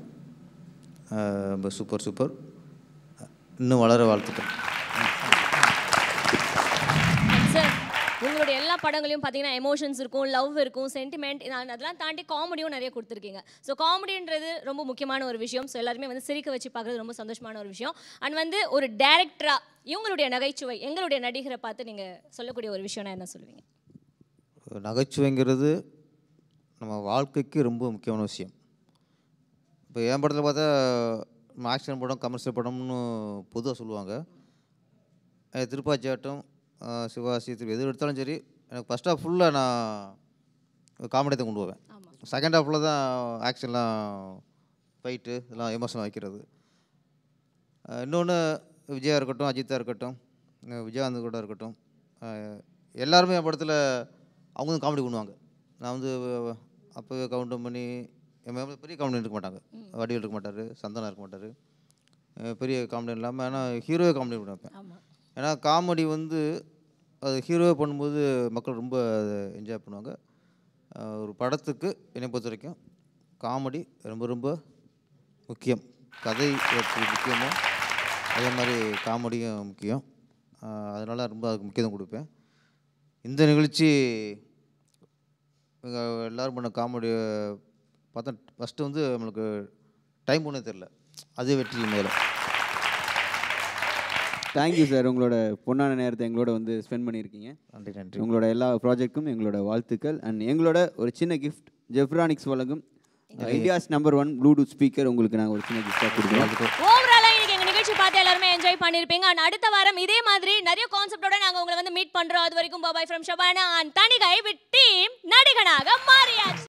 ரொம்ப சூப்பர். இன்னும் வளர வாழ்த்துக்கள். சார் உங்களுடைய எல்லா படங்களையும் பார்த்தீங்கன்னா எமோஷன்ஸ் இருக்கும், லவ் இருக்கும், சென்டிமெண்ட், அதெல்லாம் தாண்டி காமெடியும் நிறைய கொடுத்துருக்கீங்க. ஸோ காமெடின்றது ரொம்ப முக்கியமான ஒரு விஷயம். ஸோ எல்லாருமே வந்து சிரிக்க வச்சு பார்க்குறது ரொம்ப சந்தோஷமான ஒரு விஷயம். அண்ட் வந்து ஒரு டேரக்டரா இவங்களுடைய நகைச்சுவை எங்களுடைய நடிகரை பார்த்து நீங்கள் சொல்லக்கூடிய ஒரு விஷயம்னா என்ன சொல்லுவீங்க? நகைச்சுவைங்கிறது நம்ம வாழ்க்கைக்கு ரொம்ப முக்கியமான விஷயம். இப்போ என் படத்தில் பார்த்தா ஆக்ஷன் படம், கமர்ஷியல் படம்னு பொதுவாக சொல்லுவாங்க. திருப்பாச்சியாட்டம், சிவாசி, எது எடுத்தாலும் சரி, எனக்கு ஃபஸ்ட் ஹாஃப் ஃபுல்லாக நான் காமெடி தான் கொண்டு போவேன். செகண்ட் ஹாஃபில் தான் ஆக்ஷன்லாம், ஃபைட்டு இதெல்லாம் எமோஷன் வைக்கிறது. இன்னொன்று விஜயா இருக்கட்டும், அஜித்தா இருக்கட்டும், விஜயகாந்த் கூட இருக்கட்டும், எல்லாருமே என் படத்தில் அவங்க வந்து காமெடி பண்ணுவாங்க. நான் வந்து அப்போவே கவுண்டம் பண்ணி என் பெரிய காமெடி இருக்க மாட்டாங்க. வடிவேல் இருக்க மாட்டார், சந்தனா இருக்க மாட்டார், பெரிய காமெடி இல்லாமல். ஆனால் ஹீரோவே காமெடி பண்ண வைப்பேன். ஏன்னா காமெடி வந்து அது ஹீரோவே பண்ணும்போது மக்கள் ரொம்ப என்ஜாய் பண்ணுவாங்க. ஒரு படத்துக்கு என்னை பொறுத்த வரைக்கும் காமெடி ரொம்ப ரொம்ப முக்கியம். கதை எப்படி முக்கியமோ அதே மாதிரி காமெடியும் முக்கியம். அதனால் ரொம்ப அதுக்கு முக்கியத்துவம் கொடுப்பேன். இந்த நிகழ்ச்சி எல்லோரும் பண்ண காமெடி பார்த்தா ஃபஸ்ட்டு வந்து நம்மளுக்கு டைம் ஒன்றே தெரில, அது வெற்றி மேலே. தேங்க்யூ சார், உங்களோட பொன்னான நேரத்தை எங்களோட வந்து ஸ்பெண்ட் பண்ணியிருக்கீங்க. நன்றி நன்றி. உங்களோட எல்லா ப்ராஜெக்ட்டுக்கும் எங்களோட வாழ்த்துக்கள். அண்ட் எங்களோட ஒரு சின்ன கிஃப்ட், ஜெப்ரானிக்ஸ் வழங்கும் இந்தியாஸ் நம்பர் 1 ப்ளூடூத் ஸ்பீக்கர் உங்களுக்கு நாங்கள் ஒரு சின்ன கிஃப்டாக கொடுக்குறோம். ஓவராலாக இன்னைக்கு எங்கள் நிகழ்ச்சி பார்த்து எல்லாருமே என்ஜாய் பண்ணியிருப்பீங்க. அண்ட் அடுத்த வாரம் இதே மாதிரி நிறைய கான்செப்டோட நாங்கள் உங்களை வந்து மீட் பண்ணுறோம். அது வரைக்கும் bye from Shabana and Thanigai with team நடிகனாக மாறியாச்சு.